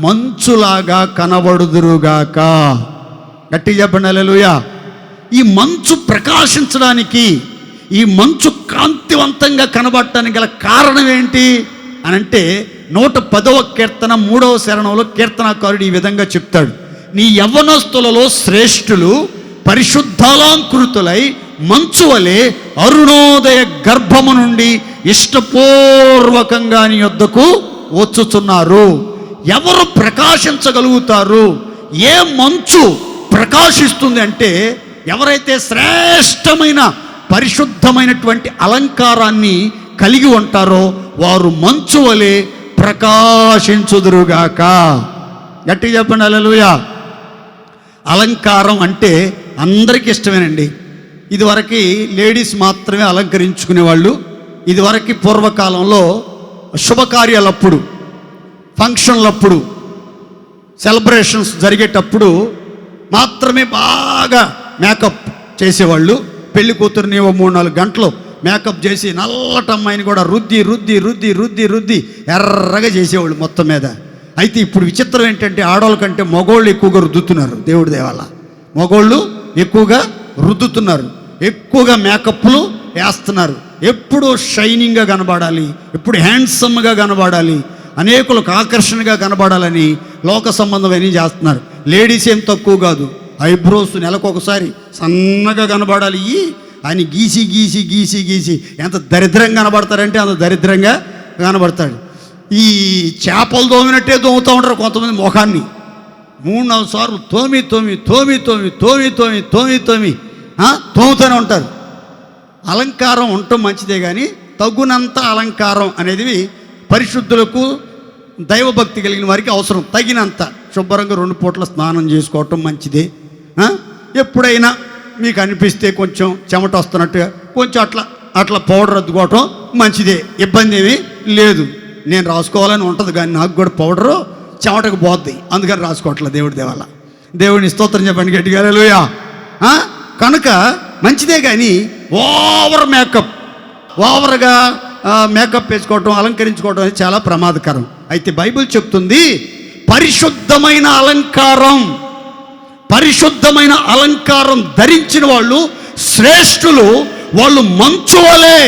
మంచులాగా కనబడుదురుగాక. గట్టి చెప్పండి హల్లెలూయా. ఈ మంచు ప్రకాశించడానికి, ఈ మంచు కాంతివంతంగా కనబడటానికి గల కారణం ఏంటి అనంటే 110వ కీర్తన 3వ శరణంలో కీర్తనాకారుడు ఈ విధంగా చెప్తాడు, నీ యవ్వనస్తులలో శ్రేష్ఠులు పరిశుద్ధాలంకృతులై మంచు వలె అరుణోదయ గర్భము నుండి ఇష్టపూర్వకంగా నీ యొద్దకు వచ్చుచున్నారు. ఎవరు ప్రకాశించగలుగుతారు? ఏ మంచు ప్రకాశిస్తుంది అంటే, ఎవరైతే శ్రేష్టమైన పరిశుద్ధమైనటువంటి అలంకారాన్ని కలిగి ఉంటారో వారు మంచు వలె ప్రకాశించుదురుగాక. గట్టి చెప్పండి హల్లెలూయా. అలంకారం అంటే అందరికీ ఇష్టమేనండి. ఇదివరకు లేడీస్ మాత్రమే అలంకరించుకునేవాళ్ళు. ఇదివరకు పూర్వకాలంలో శుభకార్యాలప్పుడు, ఫంక్షన్లప్పుడు, సెలబ్రేషన్స్ జరిగేటప్పుడు మాత్రమే బాగా మేకప్ చేసేవాళ్ళు. పెళ్లి కూతురుని 3-4 గంటలు మేకప్ చేసి నల్లటి అమ్మాయిని కూడా రుద్ది రుద్ది రుద్ది రుద్ది రుద్ది ఎర్రగా చేసేవాళ్ళు మొత్తం మీద. అయితే ఇప్పుడు విచిత్రం ఏంటంటే, ఆడవాళ్ళ కంటే మగోళ్ళు ఎక్కువగా రుద్దుతున్నారు. దేవుడి దేవాల మగోళ్ళు ఎక్కువగా రుద్దుతున్నారు, ఎక్కువగా మేకప్లు వేస్తున్నారు. ఎప్పుడు షైనింగ్గా కనబడాలి, ఎప్పుడు హ్యాండ్సమ్గా కనబడాలి, అనేకులకు ఆకర్షణగా కనబడాలని లోక సంబంధమని చేస్తున్నారు. లేడీస్ ఏం తక్కువ కాదు, ఐబ్రోస్ నెలకొకసారి సన్నగా కనబడాలి అని గీసి గీసి గీసి గీసి ఎంత దరిద్రంగా కనబడతారంటే అంత దరిద్రంగా కనబడతాడు. ఈ చేపలు తోమినట్టే తోముతూ ఉంటారు కొంతమంది ముఖాన్ని. 3-4 సార్లు తోమి తోమి తోమి తోమి తోమి తోమి తోమి తోమి తోముతూనే ఉంటారు. అలంకారం ఉండటం మంచిదే, కానీ తగునంత అలంకారం అనేది పరిశుద్ధులకు, దైవభక్తి కలిగిన వారికి అవసరం. తగినంత శుభ్రంగా 2 పూట్ల స్నానం చేసుకోవటం మంచిదే. ఎప్పుడైనా మీకు అనిపిస్తే కొంచెం చెమట వస్తున్నట్టుగా కొంచెం అట్లా పౌడర్ అద్దుకోవటం మంచిదే, ఇబ్బంది ఏమీ లేదు. నేను రాసుకోవాలని ఉంటుంది, కానీ నాకు కూడా పౌడరు చెమటకు పోద్ది, అందుకని రాసుకోవట్లేదు. దేవుడి దేవాల దేవుడిని స్తోత్రం చెప్పండి గట్టిగా హల్లెలూయా. కనుక మంచిదే, కానీ ఓవర్గా మేకప్ వేసుకోవటం, అలంకరించుకోవటం అనేది చాలా ప్రమాదకరం. అయితే బైబిల్ చెప్తుంది, పరిశుద్ధమైన అలంకారం ధరించిన వాళ్ళు శ్రేష్ఠులు. వాళ్ళు మంచు వలె,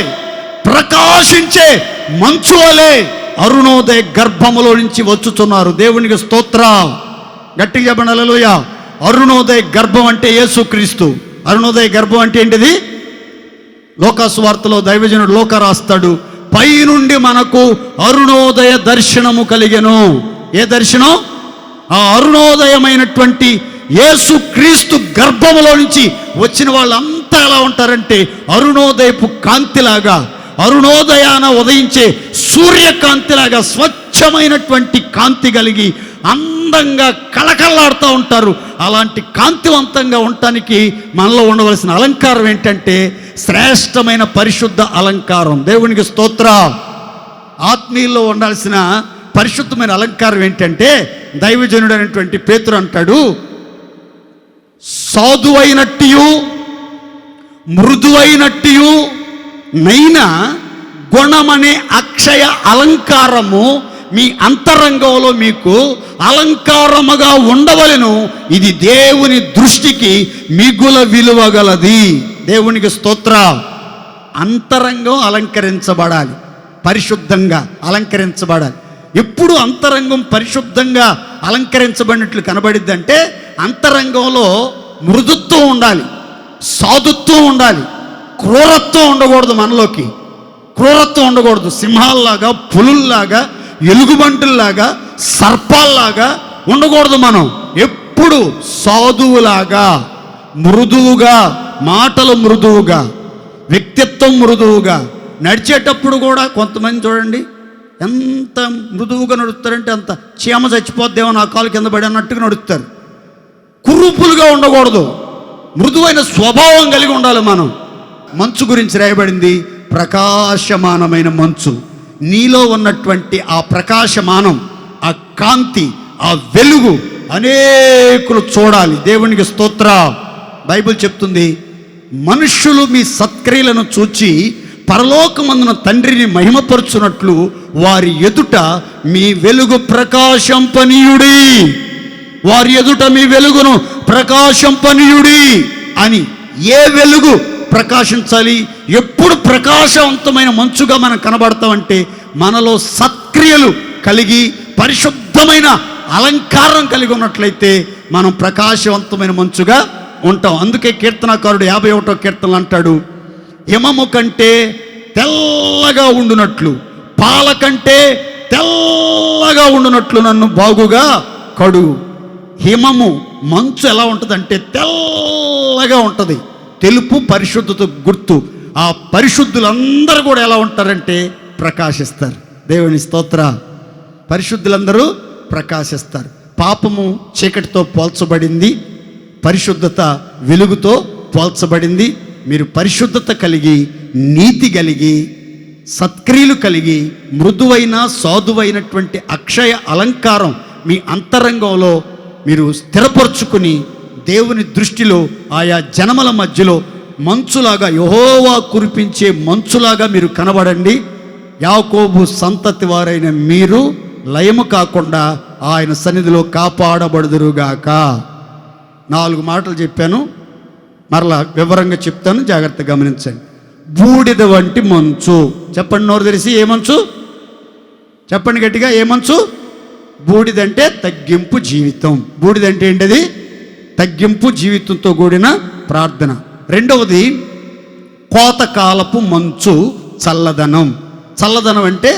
ప్రకాశించే మంచు వలె అరుణోదయ గర్భములో నుంచి వచ్చుతున్నారు. దేవునికి స్తోత్రం. గట్టిగా చెప్పండి హల్లెలూయా. అరుణోదయ గర్భం అంటే యేసుక్రీస్తు. అరుణోదయ గర్భం అంటే ఏంటిది? లోకాసువార్తలో దైవజనుడు లోకా రాస్తాడు, పైనుండి మనకు అరుణోదయ దర్శనము కలిగెను. ఏ దర్శనం? ఆ అరుణోదయమైనటువంటి యేసుక్రీస్తు గర్భములో నుంచి వచ్చిన వాళ్ళంతా ఎలా ఉంటారంటే అరుణోదయపు కాంతిలాగా, అరుణోదయాన ఉదయించే సూర్యకాంతిలాగా స్వచ్ఛమైనటువంటి కాంతి కలిగి అందంగా కళకళలాడుతూ ఉంటారు. అలాంటి కాంతివంతంగా ఉండటానికి మనలో ఉండవలసిన అలంకారం ఏంటంటే శ్రేష్టమైన పరిశుద్ధ అలంకారం. దేవునికి స్తోత్రం. ఆత్మీయుల్లో ఉండాల్సిన పరిశుద్ధమైన అలంకారం ఏంటంటే, దైవజనుడు అయినటువంటి పేతురు అంటాడు, సాధువైనట్టు మృదువైనట్టు నైనా గుణమనే అక్షయ అలంకారము మీ అంతరంగంలో మీకు అలంకారముగా ఉండవలెను. ఇది దేవుని దృష్టికి మిగుల విలువగలది. దేవునికి స్తోత్రం. అంతరంగం అలంకరించబడాలి, పరిశుద్ధంగా అలంకరించబడాలి. ఎప్పుడు అంతరంగం పరిశుద్ధంగా అలంకరించబడినట్లు కనబడిద్దంటే అంతరంగంలో మృదుత్వం ఉండాలి, సాధుత్వం ఉండాలి, క్రూరత్వం ఉండకూడదు. మనలోకి క్రూరత్వం ఉండకూడదు. సింహాల్లాగా, పులుల్లాగా, ఎలుగుబంటుల్లాగా, సర్పాల్లాగా ఉండకూడదు. మనం ఎప్పుడు సాధువులాగా, మృదువుగా, మాటలు మృదువుగా, వ్యక్తిత్వం మృదువుగా, నడిచేటప్పుడు కూడా కొంతమంది చూడండి ఎంత మృదువుగా నడుస్తారంటే అంత చీమ చచ్చిపోద్దేమో నా కాలు కింద పడి అన్నట్టుగా నడుస్తారు. కురుపులుగా ఉండకూడదు, మృదువైన స్వభావం కలిగి ఉండాలి. మనం మంచు గురించి రాయబడింది, ప్రకాశమానమైన మంచు. నీలో ఉన్నటువంటి ఆ ప్రకాశమానం, ఆ కాంతి, ఆ వెలుగు అనేకులు చూడాలి. దేవునికి స్తోత్ర. బైబిల్ చెప్తుంది, మనుష్యులు మీ సత్క్రియలను చూచి పరలోకమందున తండ్రిని మహిమపరచునట్లు వారి ఎదుట మీ వెలుగు ప్రకాశంపనీయుడి, వారి ఎదుట మీ వెలుగును ప్రకాశంపనీయుడి అని. ఏ వెలుగు ప్రకాశించాలి? ఎప్పుడు ప్రకాశవంతమైన మంచుగా మనం కనబడతామంటే మనలో సత్క్రియలు కలిగి పరిశుద్ధమైన అలంకారం కలిగి ఉన్నట్లయితే మనం ప్రకాశవంతమైన మంచుగా ఉంటాం. అందుకే కీర్తనకారుడు 51వ కీర్తనలు అంటాడు, హిమము కంటే తెల్లగా ఉండునట్లు, పాల కంటే తెల్లగా ఉండునట్లు నన్ను బాగుగా కడుగు. హిమము, మంచు ఎలా ఉంటుందంటే తెల్లగా ఉంటుంది. తెలుపు పరిశుద్ధత గుర్తు. ఆ పరిశుద్ధులందరూ కూడా ఎలా ఉంటారంటే ప్రకాశిస్తారు. దేవుని స్తోత్ర. పరిశుద్ధులందరూ ప్రకాశిస్తారు. పాపము చీకటితో పోల్చబడింది, పరిశుద్ధత వెలుగుతో పోల్చబడింది. మీరు పరిశుద్ధత కలిగి, నీతి కలిగి, సత్క్రియలు కలిగి, మృదువైన సాధువైనటువంటి అక్షయ అలంకారం మీ అంతరంగంలో మీరు స్థిరపరుచుకుని దేవుని దృష్టిలో ఆయా జనముల మధ్యలో మంచులాగా, యెహోవా కురిపించే మంచులాగా మీరు కనబడండి. యాకోబు సంతతి వారైన మీరు లయము కాకుండా ఆయన సన్నిధిలో కాపాడబడుదురుగాక. 4 మాటలు చెప్పాను, మరలా వివరంగా చెప్తాను, జాగ్రత్తగా గమనించండి. బూడిద వంటి మంచు. చెప్పండి నోరు తెరిసి, ఏ మంచు? చెప్పండి గట్టిగా, ఏ మంచు? బూడిదంటే తగ్గింపు జీవితం. బూడిదంటే ఏంటది? తగ్గింపు జీవితంతో కూడిన ప్రార్థన. రెండవది కోతకాలపు మంచు, చల్లదనం. చల్లదనం అంటే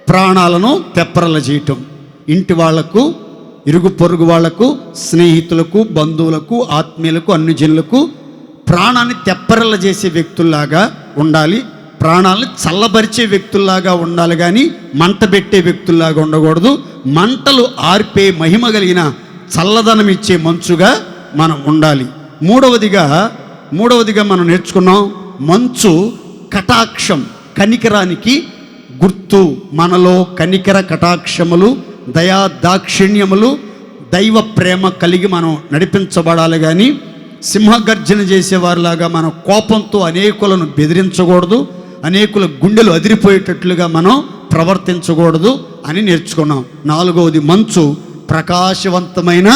ప్రాణాలను తెప్పరల చేయటం. ఇంటి వాళ్లకు, ఇరుగు పొరుగు వాళ్లకు, స్నేహితులకు, బంధువులకు, ఆత్మీయులకు, అన్ని జనులకు ప్రాణాన్ని తెప్పరల చేసే వ్యక్తుల్లాగా ఉండాలి. ప్రాణాలను చల్లబరిచే వ్యక్తుల్లాగా ఉండాలి, కానీ మంట పెట్టే వ్యక్తుల్లాగా ఉండకూడదు. మంటలు ఆర్పే మహిమ కలిగిన చల్లదనం ఇచ్చే మంచుగా మనం ఉండాలి. మూడవదిగా మనం నేర్చుకున్నాం, మంచు కటాక్షం, కనికరానికి గుర్తు. మనలో కనికర కటాక్షములు, దయా దాక్షిణ్యములు, దైవ ప్రేమ కలిగి మనం నడిపించబడాలి, కానీ సింహగర్జన చేసేవారిలాగా మన కోపంతో అనేకులను బెదిరించకూడదు, అనేకుల గుండెలు అదిరిపోయేటట్లుగా మనం ప్రవర్తించకూడదు అని నేర్చుకున్నాం. 4వది మంచు, ప్రకాశవంతమైన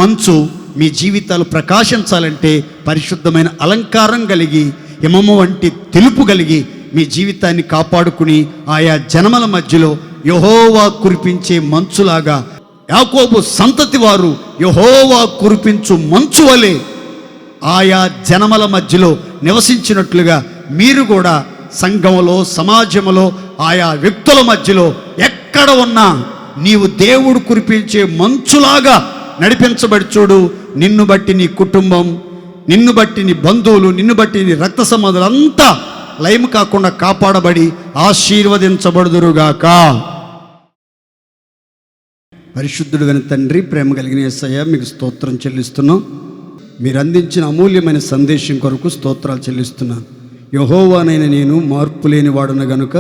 మంచు. మీ జీవితాలు ప్రకాశించాలంటే పరిశుద్ధమైన అలంకారం కలిగి, హిమము వంటి తెలుపు కలిగి మీ జీవితాన్ని కాపాడుకుని ఆయా జనముల మధ్యలో యెహోవా కురిపించే మంచులాగా, యాకోబు సంతతి వారు యెహోవా కురిపించు మంచు వలె ఆయా జనముల మధ్యలో నివసించినట్లుగా మీరు కూడా సంఘములో, సమాజంలో, ఆయా వ్యక్తుల మధ్యలో ఎక్కడ ఉన్నా నీవు దేవుడు కురిపించే మంచులాగా నడిపించబడి చూడు. నిన్ను బట్టి నీ కుటుంబం, నిన్ను బట్టి నీ బంధువులు, నిన్ను బట్టి నీ రక్త సంబంధులంతా లయము కాకుండా కాపాడబడి ఆశీర్వదించబడుదురుగాక. పరిశుద్ధుడు వెన తండ్రి, ప్రేమ కలిగిన యేసయ్య, మీకు స్తోత్రం చెల్లిస్తున్నాం. మీరు అందించిన అమూల్యమైన సందేశం కొరకు స్తోత్రాలు చెల్లిస్తున్నాను. యెహోవానైన నేను మార్పు లేని వాడున గనుక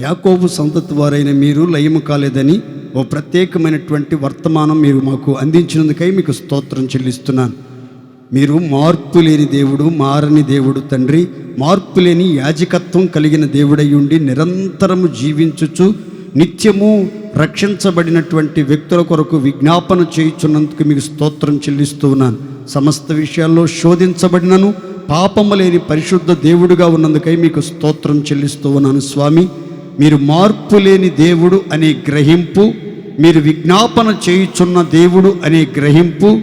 యాకోబు సంతతి వారైన మీరు లయము కాలేదని ఓ ప్రత్యేకమైనటువంటి వర్తమానం మీరు మాకు అందించినందుకై మీకు స్తోత్రం చెల్లిస్తున్నాను. మీరు మార్పు లేని దేవుడు, మారని దేవుడు తండ్రి. మార్పు లేని యాజకత్వం కలిగిన దేవుడై ఉండి నిరంతరము జీవించుచు నిత్యము రక్షించబడినటువంటి వ్యక్తుల కొరకు విజ్ఞాపన చేయుచున్నందుకు మీకు స్తోత్రం చెల్లిస్తూ ఉన్నాను. సమస్త విషయాల్లో శోధించబడినను పాపము లేని పరిశుద్ధ దేవుడుగా ఉన్నందుకై మీకు స్తోత్రం చెల్లిస్తూ ఉన్నాను స్వామి. మీరు మార్పు లేని దేవుడు అనే గ్రహింపు, మీరు విజ్ఞాపన చేయుచున్న దేవుడు అనే గ్రహింపు,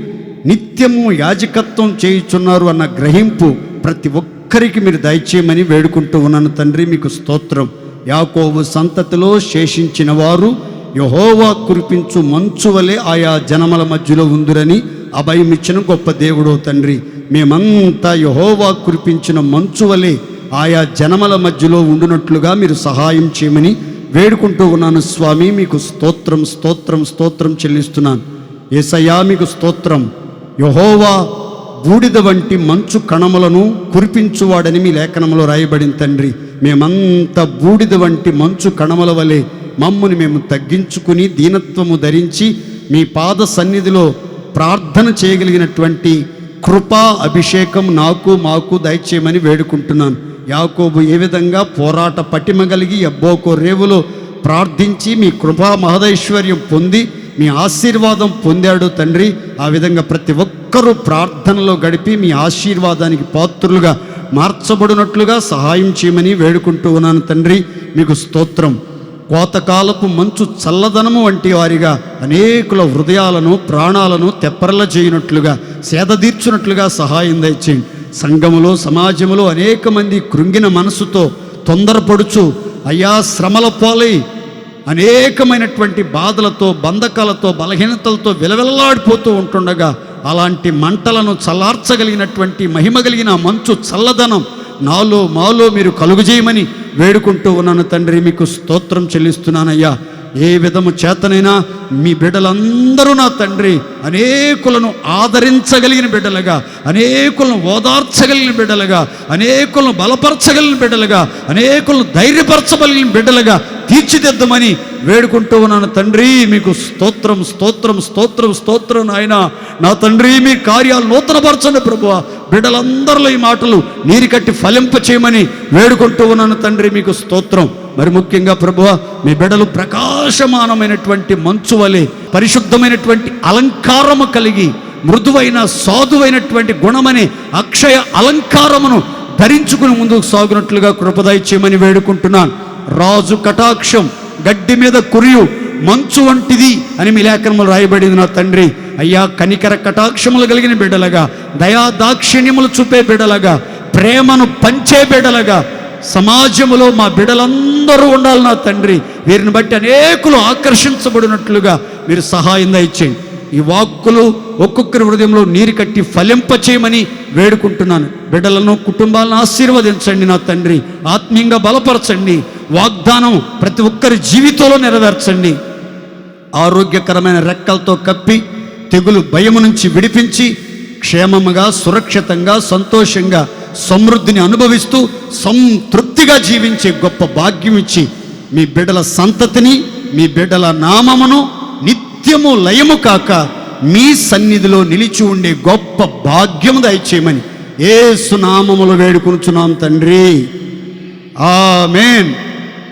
నిత్యము యాజకత్వం చేయుచున్నారు అన్న గ్రహింపు ప్రతి ఒక్కరికి మీరు దయచేయమని వేడుకుంటూ ఉన్నాను తండ్రి. మీకు స్తోత్రం. యాకోబు సంతతిలో శేషించిన వారు యెహోవా కురిపించు మంచు వలె ఆయా జనముల మధ్యలో ఉందురని అభయమిచ్చిన గొప్ప దేవుడో తండ్రి. మేమంతా యెహోవా కురిపించిన మంచు వలె ఆయా జనముల మధ్యలో ఉండునట్లుగా మీరు సహాయం చేయమని వేడుకుంటూ ఉన్నాను స్వామి. మీకు స్తోత్రం స్తోత్రం స్తోత్రం చెల్లిస్తున్నాను. యేసయ్యా మీకు స్తోత్రం. యెహోవా బూడిద వంటి మంచు కణములను కురిపించువాడని మీ లేఖనంలో రాయబడింది తండ్రి. మేమంతా బూడిద వంటి మంచు కణముల వలె మమ్ముని మేము తగ్గించుకుని దీనత్వము ధరించి మీ పాద సన్నిధిలో ప్రార్థన చేయగలిగినటువంటి కృపా అభిషేకం నాకు మాకు దయచేయమని వేడుకుంటున్నాను. యాకోబు ఏ విధంగా పోరాట పటిమ కలిగి యబ్బోకు రేవులో ప్రార్థించి మీ కృపా మహదైశ్వర్యం పొంది మీ ఆశీర్వాదం పొందాడు తండ్రి. ఆ విధంగా ప్రతి ఒక్కరూ ప్రార్థనలో గడిపి మీ ఆశీర్వాదానికి పాత్రులుగా మార్చబడినట్లుగా సహాయం చేయమని వేడుకుంటూ ఉన్నాను తండ్రి. మీకు స్తోత్రం. కోతకాలపు మంచు చల్లదనము వంటి వారిగా అనేకుల హృదయాలను ప్రాణాలను తెప్పరల చేయనట్లుగా సేదతీర్చునట్లుగా సహాయం దయచేయండి. సంఘములో సమాజములో అనేక మంది కృంగిన మనసుతో తొందరపడుచు అయ్యా శ్రమల పాలై అనేకమైనటువంటి బాధలతో బంధకాలతో బలహీనతలతో విలవిల్లాడిపోతూ ఉంటుండగా అలాంటి మంటలను చల్లార్చగలిగినటువంటి మహిమ కలిగిన మంచు చల్లదనం నాలో మాలో మీరు కలుగజేయమని వేడుకుంటూ ఉన్నాను తండ్రి. మీకు స్తోత్రం చెల్లిస్తున్నానయ్యా. ఏ విధము చేతనైనా మీ బిడ్డలందరూ నా తండ్రి అనేకులను ఆదరించగలిగిన బిడ్డలుగా, అనేకులను ఓదార్చగలిగిన బిడ్డలుగా, అనేకులను బలపరచగలిగిన బిడ్డలుగా, అనేకులను ధైర్యపరచగలిగిన బిడ్డలుగా తీర్చిదిద్దమని వేడుకుంటూ ఉన్నాను తండ్రి. మీకు స్తోత్రం స్తోత్రం స్తోత్రం స్తోత్రం నాయన. నా తండ్రి మీ కార్యాలు నూతనపరచండి ప్రభువా. బిడ్డలందరిలో ఈ మాటలు నీరు కట్టి ఫలింప చేయమని వేడుకుంటూ ఉన్నాను తండ్రి. మీకు స్తోత్రం. మరి ముఖ్యంగా ప్రభువా మీ బిడ్డలు ప్రకాశమానమైనటువంటి మంచు వలె పరిశుద్ధమైనటువంటి అలంకారము కలిగి మృదువైన సాధువైనటువంటి గుణమనే అక్షయ అలంకారమును ధరించుకుని ముందుకు సాగునట్లుగా కృపదయ చేయమని వేడుకుంటున్నాను. రాజు కటాక్షం గడ్డి మీద కురియు మంచు వంటిది అని మీ లేఖనములు రాయబడింది నా తండ్రి. అయ్యా కనికర కటాక్షములు కలిగిన బిడ్డలుగా, దయా దాక్షిణ్యములు చూపే బిడ్డలుగా, ప్రేమను పంచే బిడ్డలుగా సమాజంలో మా బిడ్డలందరూ ఉండాలి నా తండ్రి. వీరిని బట్టి అనేకులు ఆకర్షించబడినట్లుగా మీరు సహాయం దయచేయండి. ఈ వాక్కులు ఒక్కొక్కరి హృదయంలో నీరు కట్టి ఫలింప చేయమని వేడుకుంటున్నాను. బిడ్డలను కుటుంబాలను ఆశీర్వదించండి నా తండ్రి. ఆత్మీయంగా బలపరచండి. వాగ్దానం ప్రతి ఒక్కరి జీవితంలో నెరవేర్చండి. ఆరోగ్యకరమైన రెక్కలతో కప్పి తెగులు భయము నుంచి విడిపించి క్షేమముగా సురక్షితంగా సంతోషంగా సమృద్ధిని అనుభవిస్తూ సంతృప్తిగా జీవించే గొప్ప భాగ్యం ఇచ్చి మీ బిడ్డల సంతతిని మీ బిడ్డల నామమును నిత్యము లయము కాక మీ సన్నిధిలో నిలిచి ఉండే గొప్ప భాగ్యము దయచేయమని యేసు నామములో వేడుకొనుచున్నాం తండ్రి. ఆమేన్.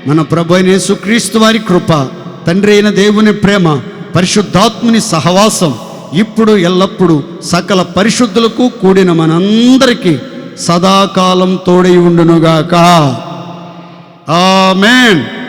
మన ప్రభు అయిన యేసుక్రీస్తు వారి కృప, తండ్రి అయిన దేవుని ప్రేమ, పరిశుద్ధాత్ముని సహవాసం ఇప్పుడు ఎల్లప్పుడూ సకల పరిశుద్ధులకు కూడిన మనందరికీ సదాకాలం తోడై ఉండునుగాక. ఆమేన్.